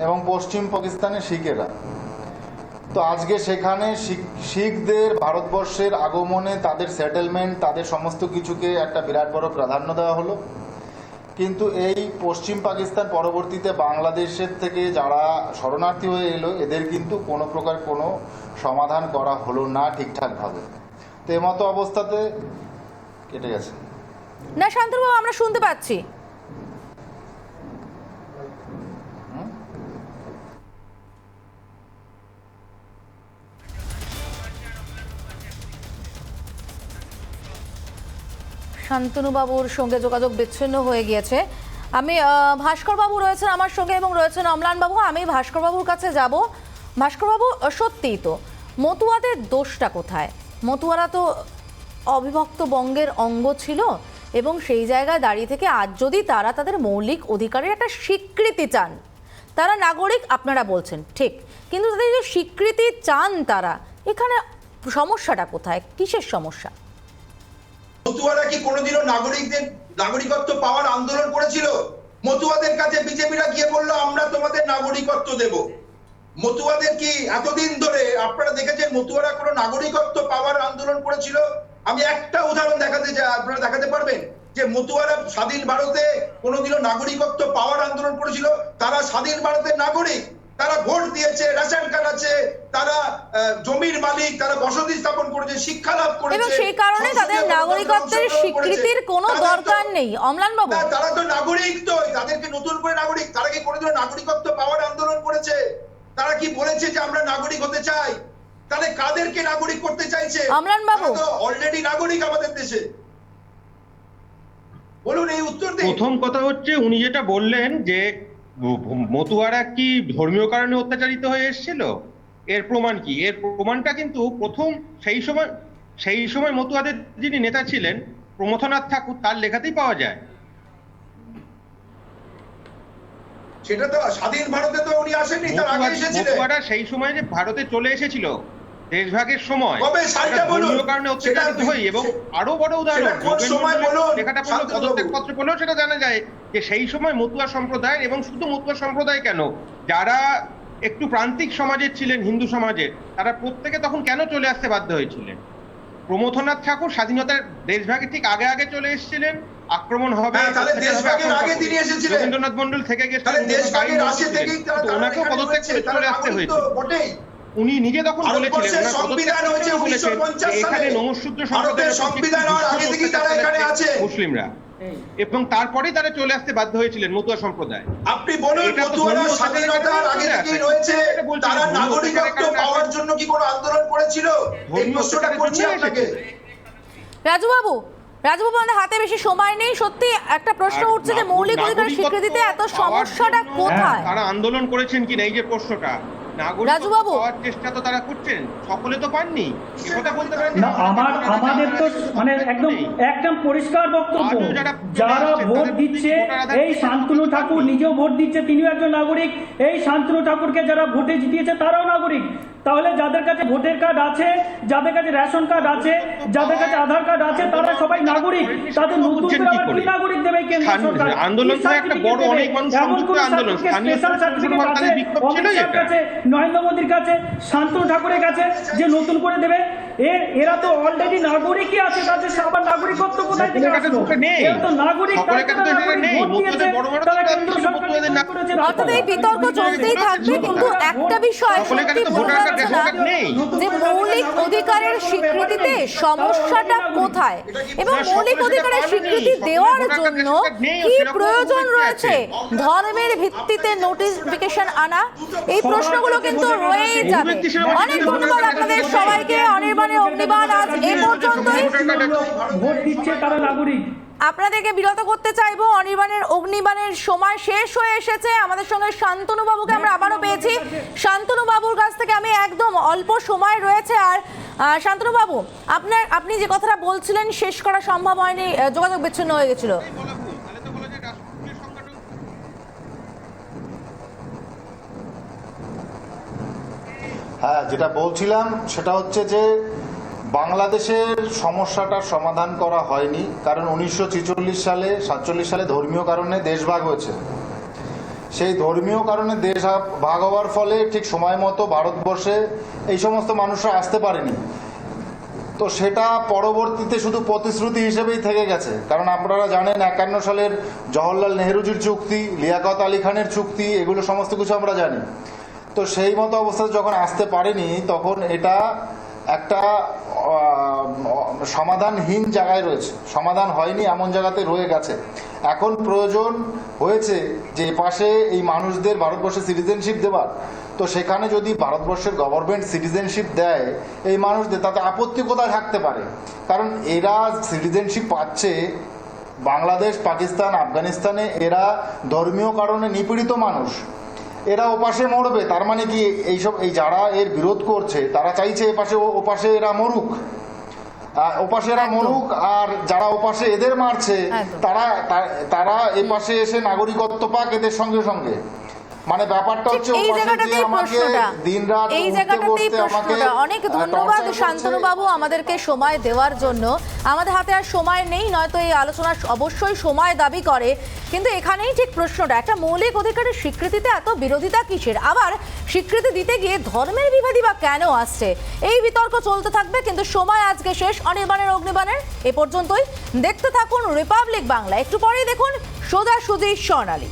এবং পশ্চিম পাকিস্তানে শিখেরা। তো আজকে সেখানে শিখদের ভারতবর্ষের আগমনে, তাদের সেটেলমেন্ট, তাদের সমস্ত কিছুকে একটা বিরাট বড় প্রাধান্য দেওয়া হলো। কিন্তু এই পশ্চিম পাকিস্তান পরবর্তীতে বাংলাদেশের থেকে যারা শরণার্থী হয়ে এলো, এদের কিন্তু কোনো প্রকার কোনো সমাধান করা হলো না ঠিকঠাকভাবে। তো এমতো অবস্থাতে কেটে গেছে। না শান্তনুবাবু, আমরা শুনতে পাচ্ছি। শান্তনুবাবুর সঙ্গে যোগাযোগ বিচ্ছিন্ন হয়ে গিয়েছে। আমি ভাস্করবাবু রয়েছেন আমার সঙ্গে এবং রয়েছেন অম্লানবাবু। আমি ভাস্করবাবুর কাছে যাব। ভাস্করবাবু, সত্যিই তো মতুয়াদের দোষটা কোথায়? মতুয়ারা তো অবিভক্ত বঙ্গের অঙ্গ ছিল, এবং সেই জায়গায় দাঁড়িয়ে থেকে আজ যদি তারা তাদের মৌলিক অধিকারের একটা স্বীকৃতি চান, তারা নাগরিক আপনারা বলছেন ঠিক, কিন্তু তাদের যে স্বীকৃতি চান তারা, এখানে সমস্যাটা কোথায়, কিসের সমস্যা? মতুয়ারা কি কোনোদিনও নাগরিকদের নাগরিকত্ব পাওয়ার আন্দোলন করেছিল? মতুয়াদের কাছে বিজেপিরা গিয়ে বললো আমরা তোমাদের নাগরিকত্ব দেব। মতুয়াদের কি এতদিন ধরে আপনারা দেখেছেন মতুয়ারা কোনো নাগরিকত্ব পাওয়ার আন্দোলন করেছিল? আমি একটা উদাহরণ দেখাতে চাই, আপনারা দেখাতে পারবেন যে মতুয়ারা স্বাধীন ভারতে কোনোদিনও নাগরিকত্ব পাওয়ার আন্দোলন করেছিল? তারা স্বাধীন ভারতের নাগরিক, তারা ভোট দিয়েছে, রেশন কার্ড আছে, তারা জমির মালিক, তারা বসতি স্থাপন করেছে, শিক্ষা লাভ করেছে, এবং সেই কারণে তাদের নাগরিকত্বের স্বীকৃতির কোনো দরকার নেই। অমলান বাবু, তারা তো নাগরিক, তো তাদেরকে নতুন করে নাগরিক, তারা কি কোনোদিন নাগরিকত্ব পাওয়ার আন্দোলন করেছে? তারা কি বলেছে যে আমরা নাগরিক হতে চাই? তাহলে কাদেরকে নাগরিক করতে চাইছে? অমলান বাবু তো অলরেডি নাগরিক আমাদের দেশে। বলুন এই উত্তর দিন। প্রথম কথা হচ্ছে উনি যেটা বললেন যে মতুয়ারা কি ধর্মীয় কারণে অত্যাচারিত হয়ে এসেছিল, এর প্রমাণ কি? এর প্রমাণটা কিন্তু প্রথম সেই সময় মতুয়াদের যিনি নেতা ছিলেন প্রমথনাথ ঠাকুর, তার লেখাতেই পাওয়া যায়। সেটা তো স্বাধীন ভারতে তো উনি আসেননি, তার আগে এসেছিলেন। মতুয়ারা সেই সময় যে ভারতে চলে এসেছিল দেশভাগের সময়, কবে সালটা বলুন? ধর্মীয় কারণে অত্যাচারিত হই। এবং আরো বড় উদাহরণ, লেখাটা পড়লো, পদত্যাগপত্র পড়লেও সেটা জানা যায় যে সেই সময় মতুয়া সম্প্রদায়, এবং শুধু মতুয়া সম্প্রদায় কেন, যারা একটু প্রান্তিক সমাজের ছিলেন, হিন্দু সমাজের, তারা প্রত্যেকে তখন কেন চলে আসতে বাধ্য হয়েছিলেন? প্রমথনাথ ঠাকুর স্বাধীনতার দেশভাগের ঠিক আগে আগে চলে এসেছিলেন। আক্রমণ হবে, রবীন্দ্রনাথ মন্ডল থেকে গেছিলেন, ওনাকেও পদত্যাগ করে চলে আসতে হয়েছে। উনি নিজে তখন বলেছিলেন এখানে নমঃশূদ্র সম্প্রদায়ের মুসলিমরা, এবং তারপরেই তারা চলে আসতে বাধ্য হয়েছিলেন মতুয়া সম্প্রদায়। আপনি বলুন মতুয়ারা স্বাধীনতার আগে থেকেই রয়েছে, তারা নাগরিকত্ব পাওয়ার জন্য কি কোনো আন্দোলন করেছিল? এই প্রশ্নটা করছি আপনাকে। রাজুবাবু, আমাদের হাতে বেশি সময় নেই। সত্যি একটা প্রশ্ন উঠছে যে মৌলিক অধিকারের স্বীকৃতিতে এত সমস্যাটা কোথায়? তারা আন্দোলন করেছেন কিনা, এই যে প্রশ্নটা, রাজুবাবু পাওয়ার চেষ্টা তো তারা করছেন, সকলে তো পাননি, কথা বলতে পারেন না। আমাদের তো মানে একদম পরিষ্কার বক্তব্য, যারা ভোট দিচ্ছে, এই শান্তনু ঠাকুর নিজেও ভোট দিচ্ছে, তিনিও একজন নাগরিক। এই শান্তনু ঠাকুরকে যারা ভোটে জিতিয়েছে তারাও নাগরিক। তাহলে যাদের কাছে ভোটার কার্ড আছে, যাদের কাছে রেশন কার্ড আছে, যাদের কাছে আধার কার্ড আছে, তারা সবাই নাগরিক। তাদের নতুন করে আবার কি নাগরিক দেবে কেন্দ্র সরকার? আন্দোলন তো একটা বড়, অনেক মানুষ সংযুক্ত আন্দোলন, স্থানীয় সার্টিফিকেট আছে অমিত শাহর কাছে, নরেন্দ্র মোদির কাছে, শান্তনু ঠাকুরের কাছে, যে নতুন করে দেবে? এরা তো অলরেডি নাগরিকই আছে, তাদের আবার নাগরিকত্ব কোথায় থেকে আসলো? এরা তো নাগরিক, অর্থাৎ এই বিতর্ক চলতেই থাকবে। কিন্তু একটা বিষয় সত্যি বোঝা যাচ্ছে না যে মৌলিক অধিকারের স্বীকৃতিতে সমস্যাটা কোথায়, এবং মৌলিক অধিকারের স্বীকৃতি দেওয়ার জন্য কি প্রয়োজন রয়েছে? ধর্মের ভিত্তিতে নোটিফিকেশন আনা, এই প্রশ্নগুলো কিন্তু রয়েই যাবে। অনেক ধন্যবাদ আপনাদের সবাইকে। অনির্বাণের অগ্নিবাণ আজ এই পর্যন্তই। ভোট দিচ্ছে তারা নাগরিক। আপনাদেরকে বিরত করতে চাইবো, অনির্বাণের অগ্নিবাণের সময় শেষ হয়ে এসেছে। আমাদের সঙ্গে শান্তনু বাবুকে আমরা আবারও পেয়েছি। শান্তনু বাবুর কাছ থেকে আমি একদম অল্প সময় রয়েছে। আর শান্তনু বাবু, আপনি যে কথাটা বলছিলেন শেষ করা সম্ভব হয়নি, যোগাযোগ বিচ্ছিন্ন হয়ে গেছিল। হ্যাঁ, যেটা বলছিলাম সেটা হচ্ছে যে বাংলাদেশের সমস্যাটার সমাধান করা হয়নি, কারণ 1946 সালে 47 সালে ধর্মীয় কারণে দেশভাগ হয়েছে। সেই ধর্মীয় কারণে দেশ ভাগ হওয়ার ফলে ঠিক সময় মতো ভারতবর্ষে এই সমস্ত মানুষরা আসতে পারেনি। তো সেটা পরবর্তীতে শুধু প্রতিশ্রুতি হিসেবেই থেকে গেছে, কারণ আপনারা জানেন 51 সালের জওহরলাল নেহরুজির চুক্তি, লিয়াকত আলী খানের চুক্তি, এগুলো সমস্ত কিছু আমরা জানি। তো সেই মতো অবস্থায় যখন আসতে পারেনি, তখন এটা একটা সমাধানহীন জায়গায় রয়েছে, সমাধান হয়নি এমন জায়গাতে রয়ে গেছে। এখন প্রয়োজন হয়েছে যে পাশে এই মানুষদের ভারতবর্ষে সিটিজেনশিপ দেওয়ার। তো সেখানে যদি ভারতবর্ষের গভর্নমেন্ট সিটিজেনশিপ দেয় এই মানুষদের, তাতে আপত্তি কোথায় থাকতে পারে? কারণ এরা সিটিজেনশিপ পাচ্ছে বাংলাদেশ, পাকিস্তান, আফগানিস্তানে, এরা ধর্মীয় কারণে নিপীড়িত মানুষ, এরা ওপাশে মরবে। তার মানে কি এই যারা এর বিরোধ করছে তারা চাইছে ওপাশে এরা মরুক, ওপাশে এরা মরুক, আর যারা ওপাশে এদের মারছে তারা এপাশে এসে নাগরিকত্ব পাক এদের সঙ্গে সঙ্গে। মানে ব্যাপারটা হচ্ছে এই জায়গাটাতেই প্রশ্নটা, এই জায়গাটাতেই প্রশ্নটা। অনেক ধন্যবাদ শান্তনু বাবু আমাদেরকে সময় দেওয়ার জন্য। আমাদের হাতে আর সময় নেই, নয়তো এই আলোচনা অবশ্যই সময় দাবি করে, কিন্তু এখানেই ঠিক প্রশ্নটা, একটা মৌলিক অধিকারের স্বীকৃতিতে এত বিরোধিতা কিসের? আবার স্বীকৃতি দিতে গিয়ে ধর্মের বিভেদই বা কেন আসছে? এই বিতর্ক চলতে থাকবে, কিন্তু সময় আজকে শেষ অনির্বাণের অগ্নিবাণের। এ পর্যন্তই। দেখতে থাকুন রিপাবলিক বাংলা। একটু পরেই দেখুন সোজাসুজি স্বর্ণালী।